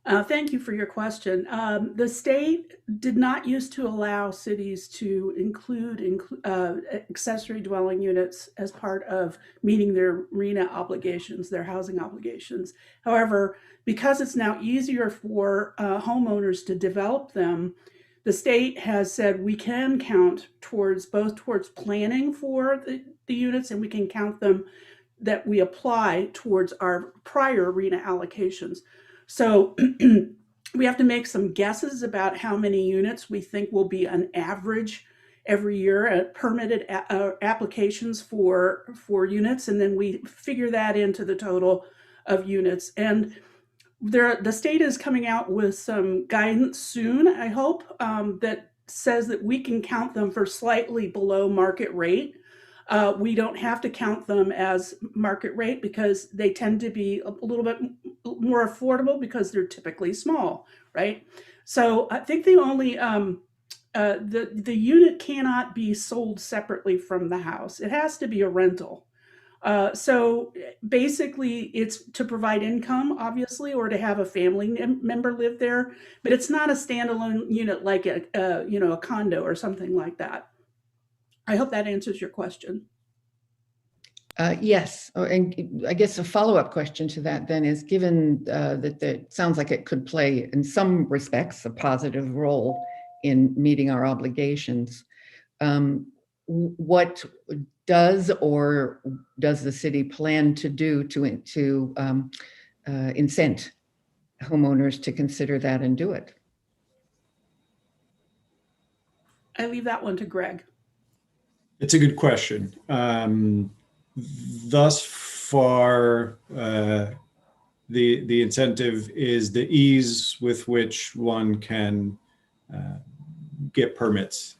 Thank you for your question. The state did not used to allow cities to include accessory dwelling units as part of meeting their RHNA obligations, their housing obligations. However, because it's now easier for homeowners to develop them, the state has said we can count towards planning for the units, and we can count them that we apply towards our prior RHNA allocations. So we have to make some guesses about how many units we think will be an average every year at permitted applications for units, and then we figure that into the total of units. And the state is coming out with some guidance soon, I hope, that says that we can count them for slightly below market rate. We don't have to count them as market rate because they tend to be a little bit more affordable because they're typically small, right? So I think the only the unit cannot be sold separately from the house. It has to be a rental. So basically, it's to provide income, obviously, or to have a family member live there. But it's not a standalone unit like a condo or something like that. I hope that answers your question. Yes, and I guess a follow-up question to that then is, given that it sounds like it could play in some respects a positive role in meeting our obligations, what does the city plan to do to incent homeowners to consider that and do it? I leave that one to Greg. It's a good question. Thus far, the incentive is the ease with which one can get permits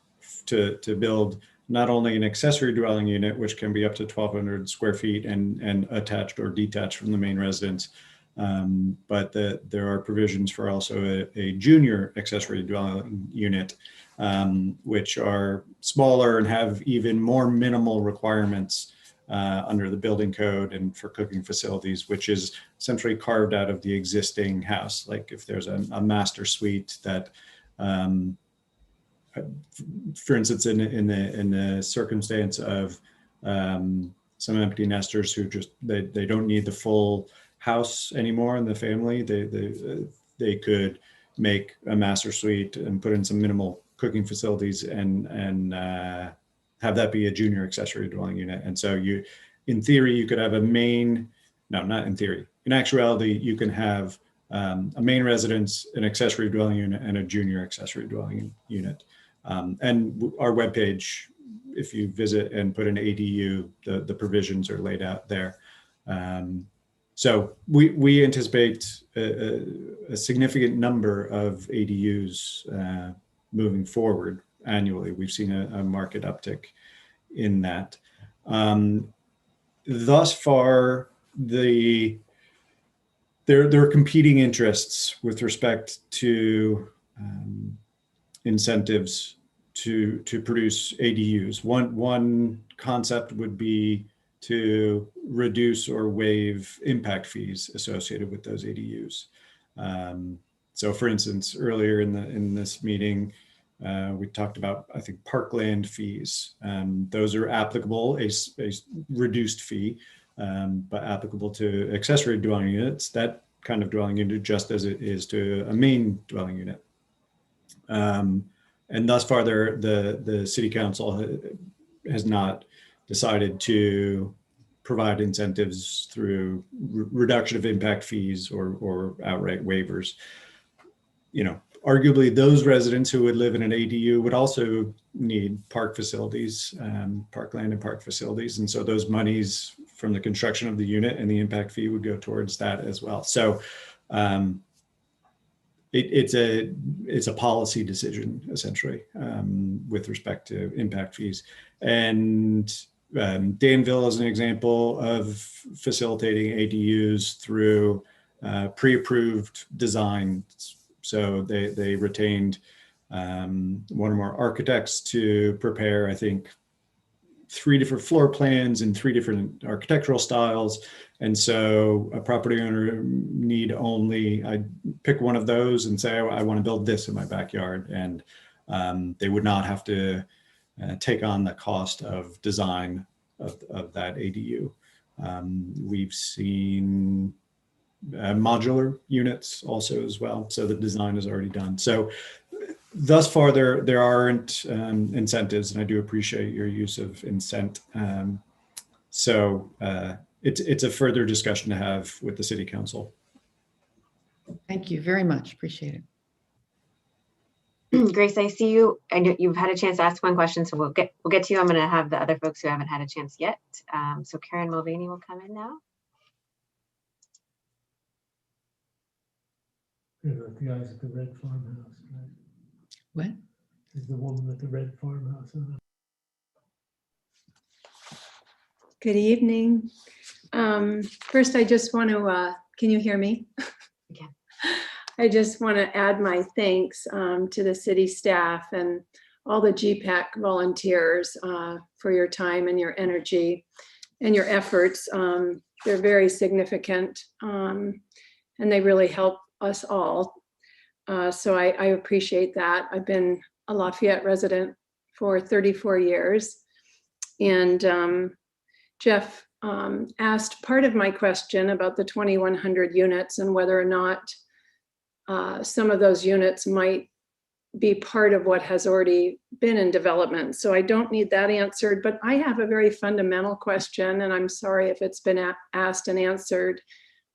to build not only an accessory dwelling unit, which can be up to 1,200 square feet and attached or detached from the main residence, but there are provisions for also a junior accessory dwelling unit, which are smaller and have even more minimal requirements under the building code and for cooking facilities, which is essentially carved out of the existing house. Like if there's a master suite that, for instance, in the circumstance of some empty nesters who just they don't need the full house anymore in the family, they could make a master suite and put in some minimal cooking facilities and have that be a junior accessory dwelling unit. And so in theory, you could have not in theory. In actuality, you can have a main residence, an accessory dwelling unit, and a junior accessory dwelling unit. And our webpage, if you visit and put an ADU, the provisions are laid out there. So we anticipate a significant number of ADUs moving forward annually. We've seen a market uptick in that. Thus far, there are competing interests with respect to incentives to produce ADUs. One concept would be to reduce or waive impact fees associated with those ADUs. So for instance, earlier in this meeting, we talked about, I think, parkland fees. Those are applicable, a reduced fee, but applicable to accessory dwelling units, that kind of dwelling unit, just as it is to a main dwelling unit. And thus far, the city council has not decided to provide incentives through reduction of impact fees or outright waivers. Arguably, those residents who would live in an ADU would also need park facilities, parkland and park facilities. And so those monies from the construction of the unit and the impact fee would go towards that as well. So it's a policy decision, essentially, with respect to impact fees. And Danville is an example of facilitating ADUs through pre-approved designs. So they retained one or more architects to prepare, I think, 3 different floor plans in 3 different architectural styles. And so a property owner need only pick one of those and say, I want to build this in my backyard. And they would not have to take on the cost of design of that ADU. We've seen modular units also as well. So the design is already done. So thus far, there aren't incentives, and I do appreciate your use of incent. So it's a further discussion to have with the city council. Thank you very much. Appreciate it. Grace, I see you. I know you've had a chance to ask one question, so we'll get to you. I'm going to have the other folks who haven't had a chance yet. So Karen Mulvaney will come in now. The guys at the red farmhouse, right? What? Is the woman at the red farmhouse on Good evening. First, I just want to, can you hear me? Yeah. I just want to add my thanks to the city staff and all the Gpac volunteers for your time and your energy and your efforts. They're very significant and they really help us all. So I appreciate that. I've been a Lafayette resident for 34 years. And Jeff asked part of my question about the 2,100 units and whether or not some of those units might be part of what has already been in development. So I don't need that answered, but I have a very fundamental question, and I'm sorry if it's been asked and answered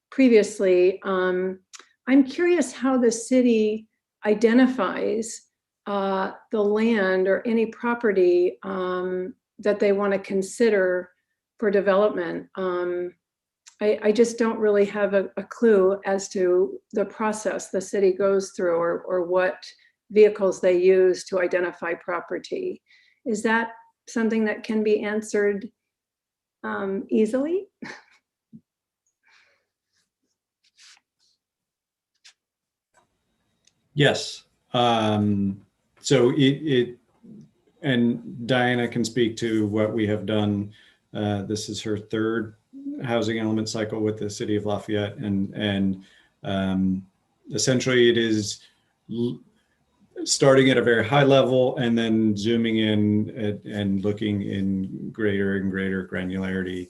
previously. I'm curious how the city identifies the land or any property that they want to consider for development. I just don't really have a clue as to the process the city goes through or what vehicles they use to identify property. Is that something that can be answered easily? Yes. So and Diana can speak to what we have done. This is her third housing element cycle with the city of Lafayette, and essentially it is starting at a very high level and then zooming in and looking in greater and greater granularity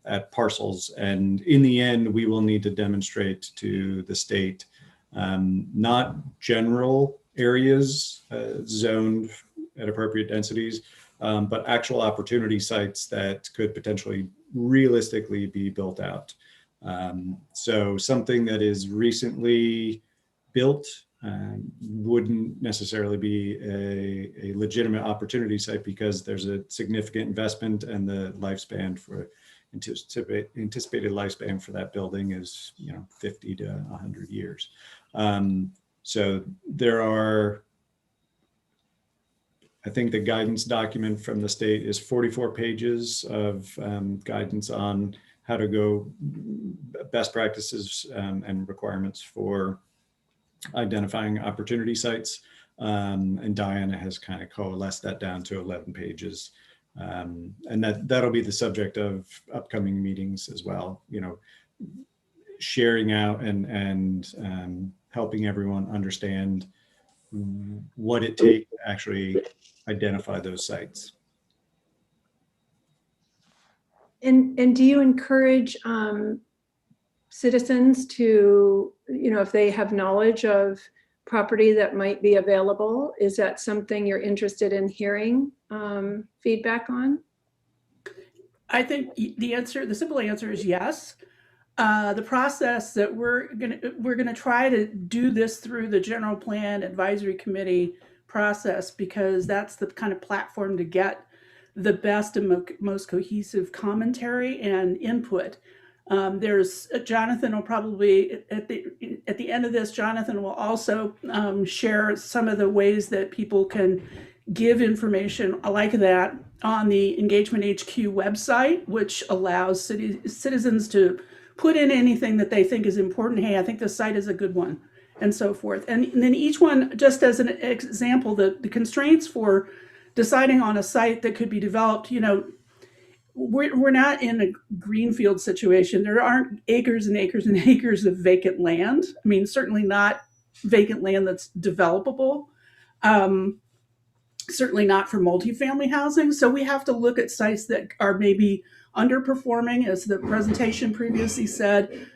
at parcels. And in the end, we will need to demonstrate to the state not general areas zoned at appropriate densities, but actual opportunity sites that could potentially realistically be built out. So something that is recently built wouldn't necessarily be a legitimate opportunity site because there's a significant investment and the lifespan for anticipated lifespan for that building is 50 to 100 years. So there are, I think the guidance document from the state is 44 pages of guidance on how to go, best practices and requirements for identifying opportunity sites. And Diana has kind of coalesced that down to 11 pages. And that'll be the subject of upcoming meetings as well, sharing out and helping everyone understand what it takes to actually identify those sites. And do you encourage citizens to, if they have knowledge of property that might be available, is that something you're interested in hearing feedback on? I think the simple answer is yes. The process that we're gonna try to do this through the General Plan Advisory Committee process, because that's the kind of platform to get the best and most cohesive commentary and input. There's Jonathan will probably at the end of this. Jonathan will also share some of the ways that people can give information like that on the Engagement HQ website, which allows citizens to put in anything that they think is important. Hey, I think this site is a good one, and so forth. And then each one, just as an example, the constraints for deciding on a site that could be developed, we're not in a greenfield situation. There aren't acres and acres and acres of vacant land. I mean, certainly not vacant land that's developable. Certainly not for multifamily housing. So we have to look at sites that are maybe underperforming, as the presentation previously said,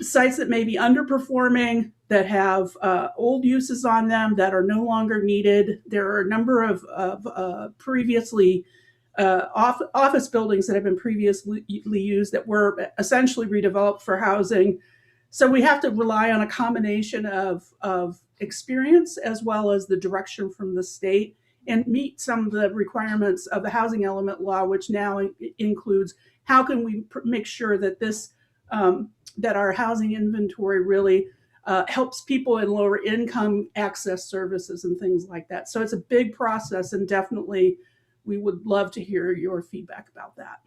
sites that may be underperforming, that have old uses on them that are no longer needed. There are a number of previously office buildings that have been previously used that were essentially redeveloped for housing. So we have to rely on a combination of experience as well as the direction from the state, and meet some of the requirements of the housing element law, which now includes how can we make sure that this that our housing inventory really helps people in lower income access services and things like that. So it's a big process, and definitely we would love to hear your feedback about that.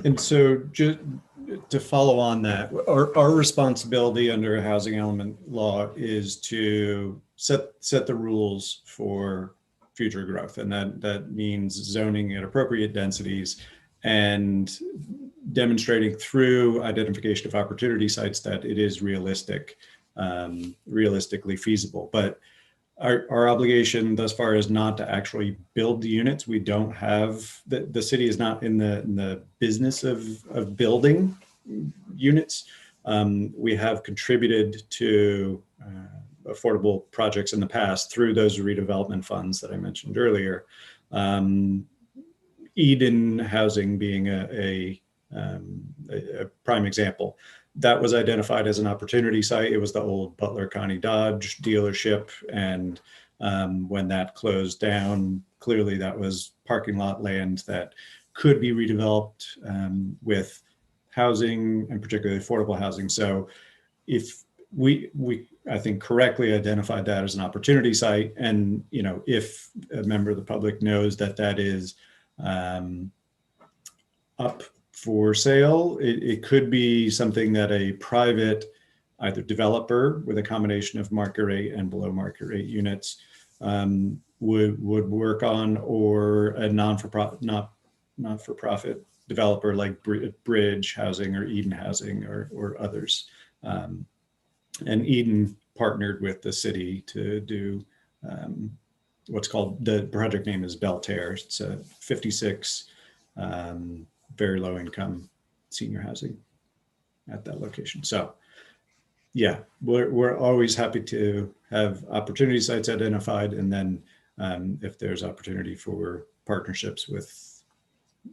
And so just to follow on that, our responsibility under a housing element law is to set the rules for future growth. And that means zoning at appropriate densities and demonstrating through identification of opportunity sites that it is realistically feasible. But our obligation thus far is not to actually build the units. We don't have, the city is not in the business of building units. We have contributed to affordable projects in the past through those redevelopment funds that I mentioned earlier. Eden Housing being a prime example. That was identified as an opportunity site. It was the old Butler County Dodge dealership. And when that closed down, clearly that was parking lot land that could be redeveloped with housing, and particularly affordable housing. So if we I think correctly identified that as an opportunity site, and if a member of the public knows that that is up for sale, it could be something that a private, either developer with a combination of market rate and below market rate units would work on, or a not-for-profit developer like Bridge Housing or Eden Housing or others. And Eden partnered with the city to do what's called, the project name is Belterre. It's a 56 very low income senior housing at that location. So yeah, we're always happy to have opportunity sites identified, and then if there's opportunity for partnerships with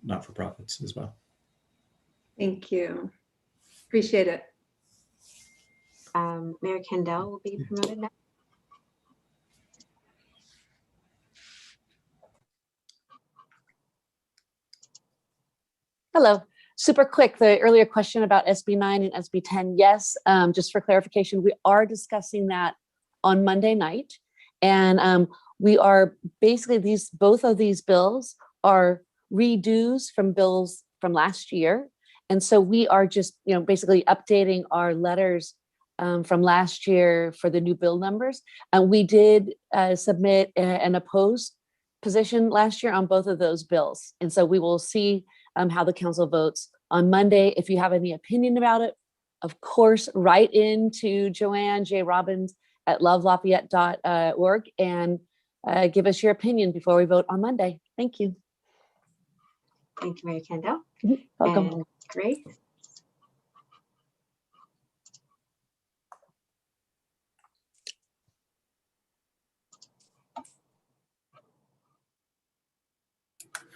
not-for-profits as well. Thank you. Appreciate it. Mayor Kendall will be promoted now. Hello. Super quick, the earlier question about Sb9 and Sb10. Yes, just for clarification, we are discussing that on Monday night. And we are basically, both of these bills are redos from bills from last year. And so we are just, basically updating our letters from last year for the new bill numbers. And we did submit an opposed position last year on both of those bills. And so we will see how the council votes on Monday. If you have any opinion about it, of course, write into Joanne J. Robbins at lovelafayette.org and give us your opinion before we vote on Monday. Thank you. Thank you, Mayor Kendall. Welcome. And Grace.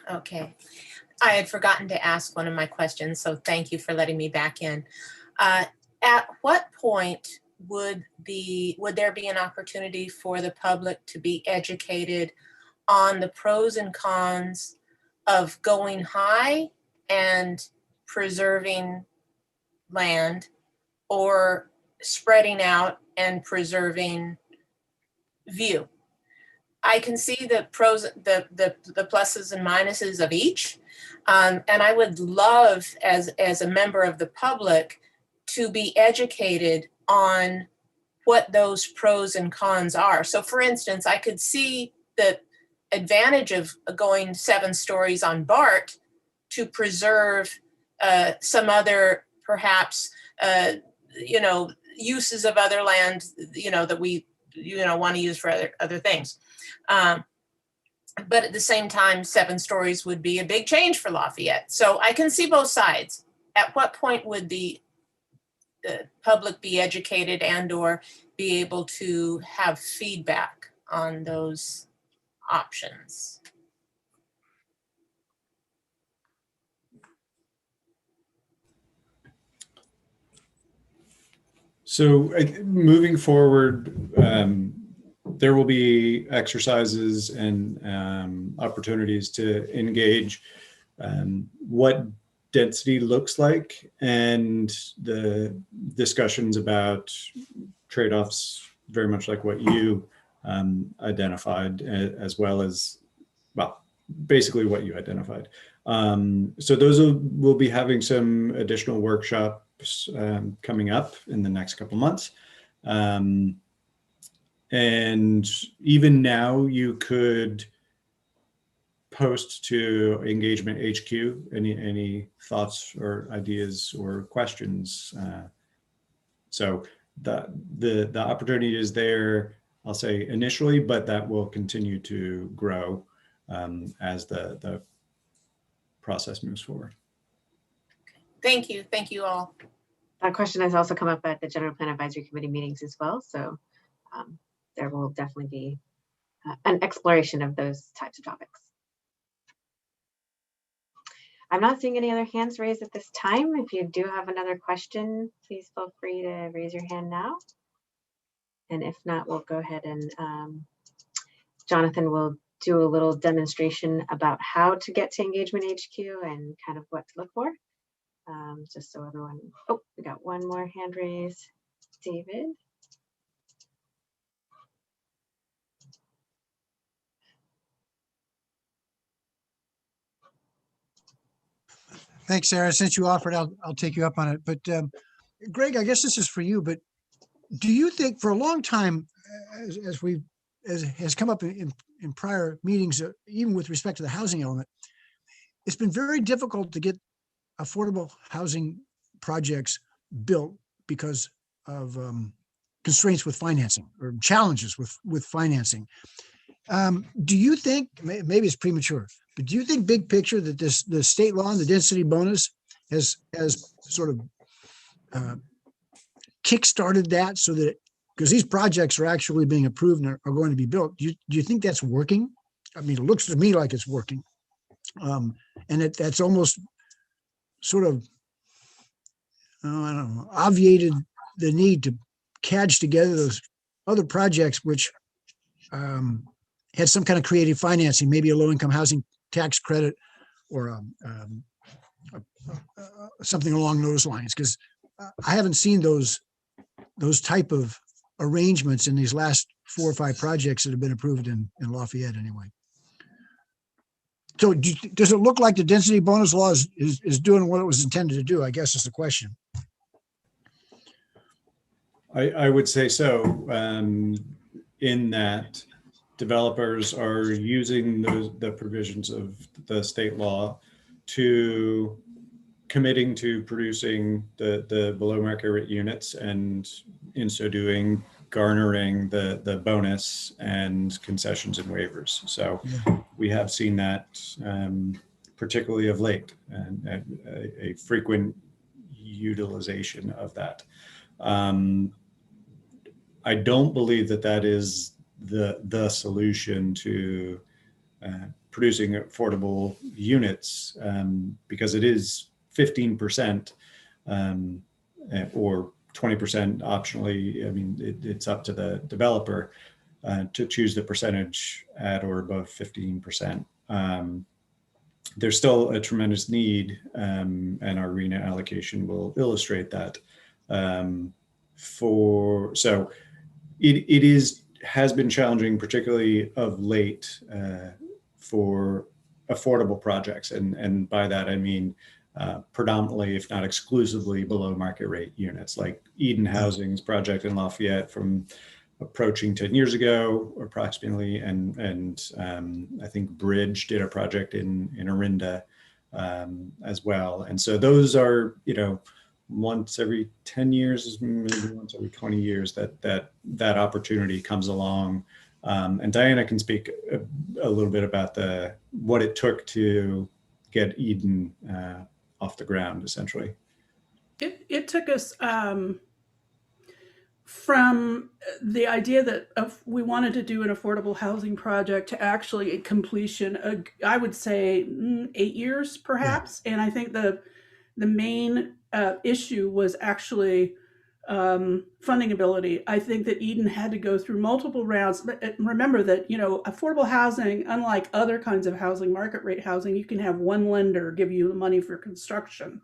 Okay. I had forgotten to ask one of my questions, so thank you for letting me back in. At what point would there be an opportunity for the public to be educated on the pros and cons of going high and preserving land, or spreading out and preserving view? I can see the pros, the pluses and minuses of each. And I would love, as a member of the public, to be educated on what those pros and cons are. So for instance, I could see the advantage of going 7 stories on BART to preserve some other, perhaps, uses of other land, that we, want to use for other things. But at the same time, 7 stories would be a big change for Lafayette. So I can see both sides. At what point would the public be educated and/or be able to have feedback on those options? So moving forward, there will be exercises and opportunities to engage what density looks like, and the discussions about trade-offs, very much like what you identified, as well as, well, basically what you identified. So those will be having some additional workshops coming up in the next couple months. And even now you could post to Engagement HQ any thoughts or ideas or questions. So the opportunity is there, I'll say initially, but that will continue to grow as the process moves forward. Thank you. Thank you all. That question has also come up at the General Plan Advisory Committee meetings as well. So there will definitely be an exploration of those types of topics. I'm not seeing any other hands raised at this time. If you do have another question, please feel free to raise your hand now. And if not, we'll go ahead and Jonathan will do a little demonstration about how to get to Engagement HQ and kind of what to look for. Just so everyone, oh, we got one more hand raised. David. Thanks, Sarah. Since you offered, I'll take you up on it. But Greg, I guess this is for you. But do you think, for a long time, as has come up in prior meetings, even with respect to the housing element, it's been very difficult to get affordable housing projects built because of constraints with financing or challenges with financing. Do you think, maybe it's premature, but do you think big picture that the state law and the density bonus has sort of kick-started that, so that, because these projects are actually being approved and are going to be built, do you think that's working? I mean, it looks to me like it's working. And that's almost sort of, I don't know, obviated the need to cadge together those other projects which had some kind of creative financing, maybe a low-income housing tax credit or something along those lines. Because I haven't seen those type of arrangements in these last 4 or 5 projects that have been approved in Lafayette anyway. So does it look like the density bonus law is doing what it was intended to do, I guess is the question. I would say so, in that developers are using the provisions of the state law to committing to producing the below market rate units, and in so doing garnering the bonus and concessions and waivers. So we have seen that particularly of late, and a frequent utilization of that. I don't believe that is the solution to producing affordable units, because it is 15% or 20% optionally. I mean, it's up to the developer to choose the percentage at or above 15%. There's still a tremendous need, and our RENA allocation will illustrate that. So it has been challenging, particularly of late, for affordable projects, and by that I mean predominantly, if not exclusively, below market rate units, like Eden Housing's project in Lafayette from approaching 10 years ago, approximately, and I think Bridge did a project in Orinda as well. And so those are, once every 10 years, maybe once every 20 years, that opportunity comes along. And Diana can speak a little bit about what it took to get Eden off the ground, essentially. It took us from the idea that we wanted to do an affordable housing project to actually completion, I would say 8 years perhaps. Yeah. And I think the main issue was actually funding ability. I think that Eden had to go through multiple rounds. But remember that, affordable housing, unlike other kinds of housing, market rate housing, you can have one lender give you the money for construction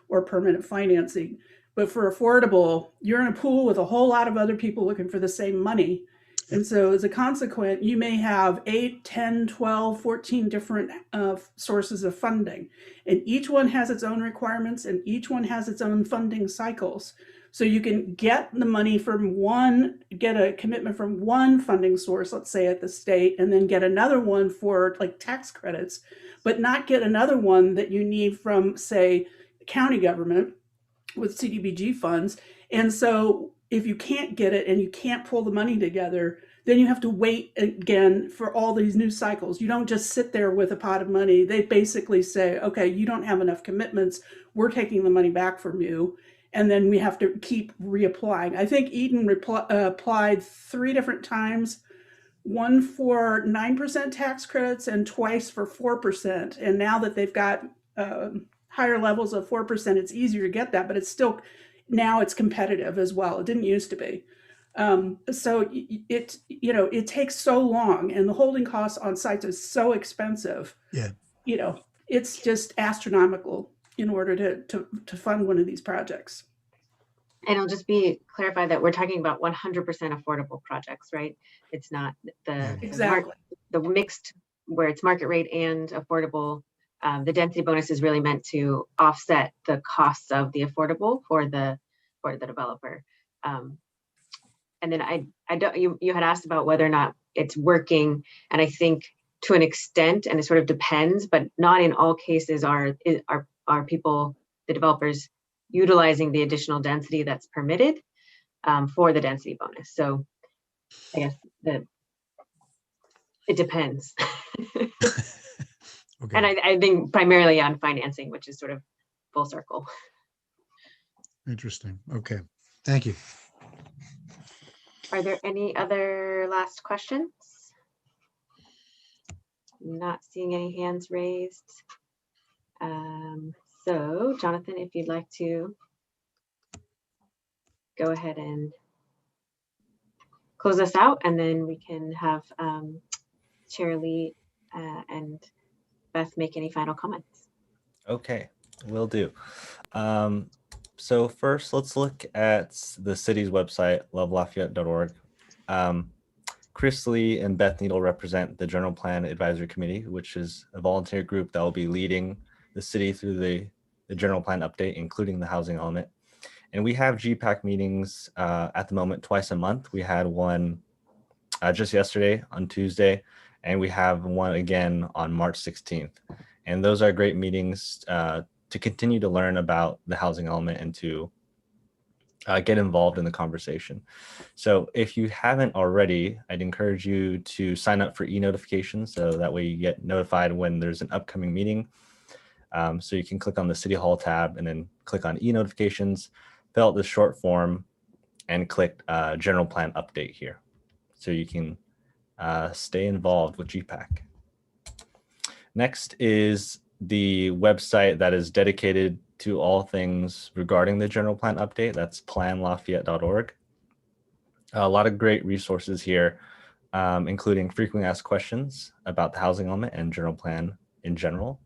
or permanent financing. But for affordable, you're in a pool with a whole lot of other people looking for the same money. And so as a consequence, you may have 8, 10, 12, 14 different sources of funding. And each one has its own requirements and each one has its own funding cycles. So you can get the money from get a commitment from one funding source, let's say at the state, and then get another one for like tax credits, but not get another one that you need from, say, county government with CDBG funds. And so if you can't get it and you can't pull the money together, then you have to wait again for all these new cycles. You don't just sit there with a pot of money. They basically say, okay, you don't have enough commitments. We're taking the money back from you. And then we have to keep reapplying. I think Eden applied 3 different times, one for 9% tax credits and twice for 4%. And now that they've got higher levels of 4%, it's easier to get that, but it's still, now it's competitive as well. It didn't used to be. So it takes so long, and the holding costs on sites is so expensive. Yeah. It's just astronomical in order to fund one of these projects. And it'll just be clarified that we're talking about 100% affordable projects, right? It's not Exactly. the mixed, where it's market rate and affordable. The density bonus is really meant to offset the costs of the affordable for the developer. And then I don't, you had asked about whether or not it's working, and I think to an extent, and it sort of depends, but not in all cases are people, the developers, utilizing the additional density that's permitted for the density bonus. So I guess it depends. Okay. And I think primarily on financing, which is sort of full circle. Interesting. Okay. Thank you. Are there any other last questions? Not seeing any hands raised. So Jonathan, if you'd like to go ahead and close us out, and then we can have Chair Lee and Beth make any final comments. Okay, will do. So first, let's look at the city's website, lovelafayette.org. Chris Lee and Beth Needle represent the General Plan Advisory Committee, which is a volunteer group that will be leading the city through the general plan update, including the housing element. And we have Gpac meetings at the moment twice a month. We had one just yesterday on Tuesday, and we have one again on March 16th. And those are great meetings to continue to learn about the housing element and to get involved in the conversation. So if you haven't already, I'd encourage you to sign up for e-notifications, so that way you get notified when there's an upcoming meeting. So you can click on the City Hall tab and then click on e-notifications, fill out this short form, and click General Plan Update here. So you can stay involved with Gpac. Next is the website that is dedicated to all things regarding the General Plan Update. That's planlafayette.org. A lot of great resources here, including frequently asked questions about the housing element and general plan in general.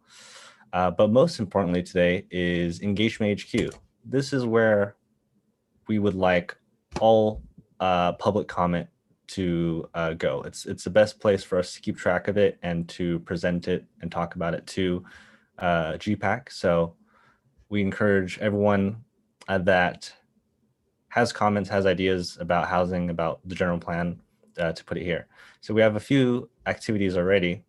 But most importantly today is Engagement HQ. This is where we would like all public comment to go. It's the best place for us to keep track of it and to present it and talk about it to Gpac. So we encourage everyone that has comments, has ideas about housing, about the general plan, to put it here. So we have a few activities already,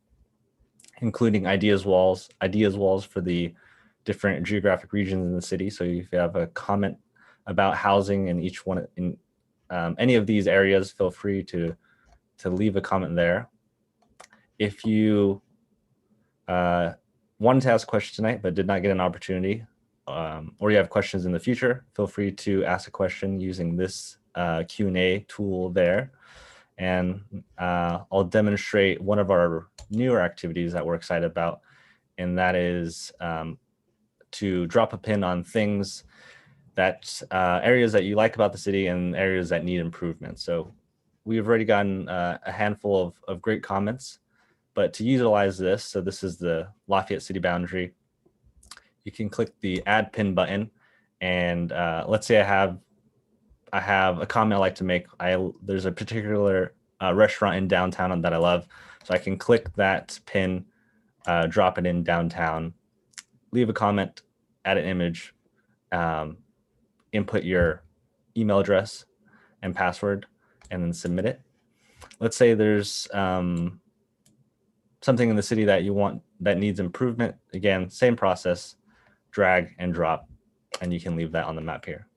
including ideas walls for the different geographic regions in the city. So if you have a comment about housing in each one, in any of these areas, feel free to leave a comment there. If you wanted to ask a question tonight but did not get an opportunity, or you have questions in the future, feel free to ask a question using this Q&A tool there. And I'll demonstrate one of our newer activities that we're excited about, and that is to drop a pin on things that areas that you like about the city and areas that need improvement. So we've already gotten a handful of great comments, but to utilize this, so this is the Lafayette city boundary, you can click the add pin button, and let's say I have a comment I like to make. There's a particular restaurant in downtown that I love. So I can click that pin, drop it in downtown, leave a comment, add an image, input your email address and password, and then submit it. Let's say there's something in the city that you want that needs improvement. Again, same process, drag and drop, and you can leave that on the map here.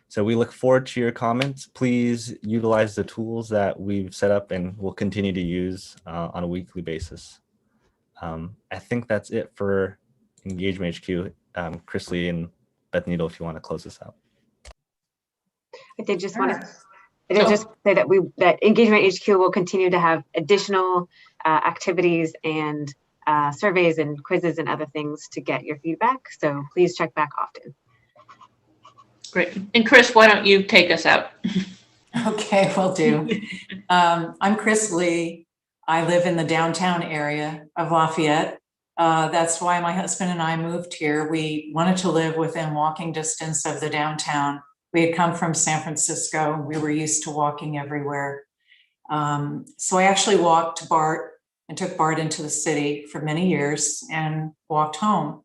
So we look forward to your comments. Please utilize the tools that we've set up and will continue to use on a weekly basis. I think that's it for Engagement HQ. Chris Lee and Beth Needle, if you want to close this out. I did just want to just say that that Engagement HQ will continue to have additional activities and surveys and quizzes and other things to get your feedback. So please check back often. Great. And Chris, why don't you take us out? Okay, will do. I'm Chris Lee. I live in the downtown area of Lafayette. That's why my husband and I moved here. We wanted to live within walking distance of the downtown. We had come from San Francisco. We were used to walking everywhere. So I actually walked BART and took BART into the city for many years and walked home.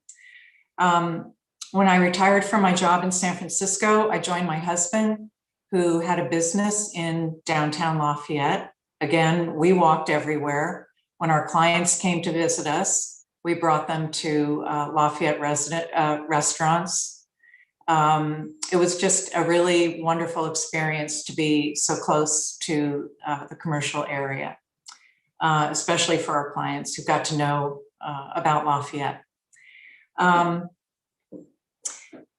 When I retired from my job in San Francisco, I joined my husband, who had a business in downtown Lafayette. Again, we walked everywhere. When our clients came to visit us, we brought them to Lafayette restaurants. It was just a really wonderful experience to be so close to the commercial area, especially for our clients who got to know about Lafayette.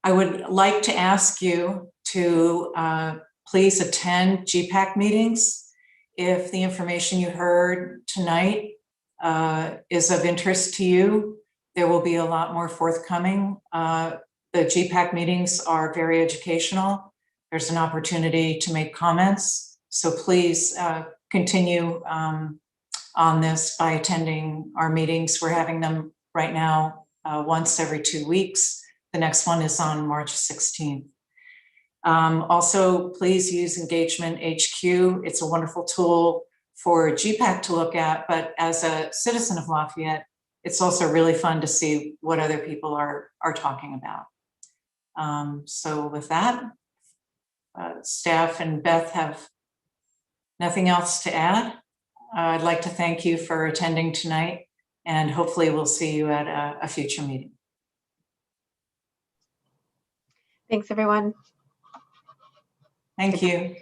I would like to ask you to please attend Gpac meetings. If the information you heard tonight is of interest to you, there will be a lot more forthcoming. The Gpac meetings are very educational. There's an opportunity to make comments. So please continue on this by attending our meetings. We're having them right now once every 2 weeks. The next one is on March 16th. Also, please use Engagement HQ. It's a wonderful tool for Gpac to look at, but as a citizen of Lafayette, it's also really fun to see what other people are talking about. So with that, staff and Beth have nothing else to add. I'd like to thank you for attending tonight, and hopefully we'll see you at a future meeting. Thanks, everyone. Thank you.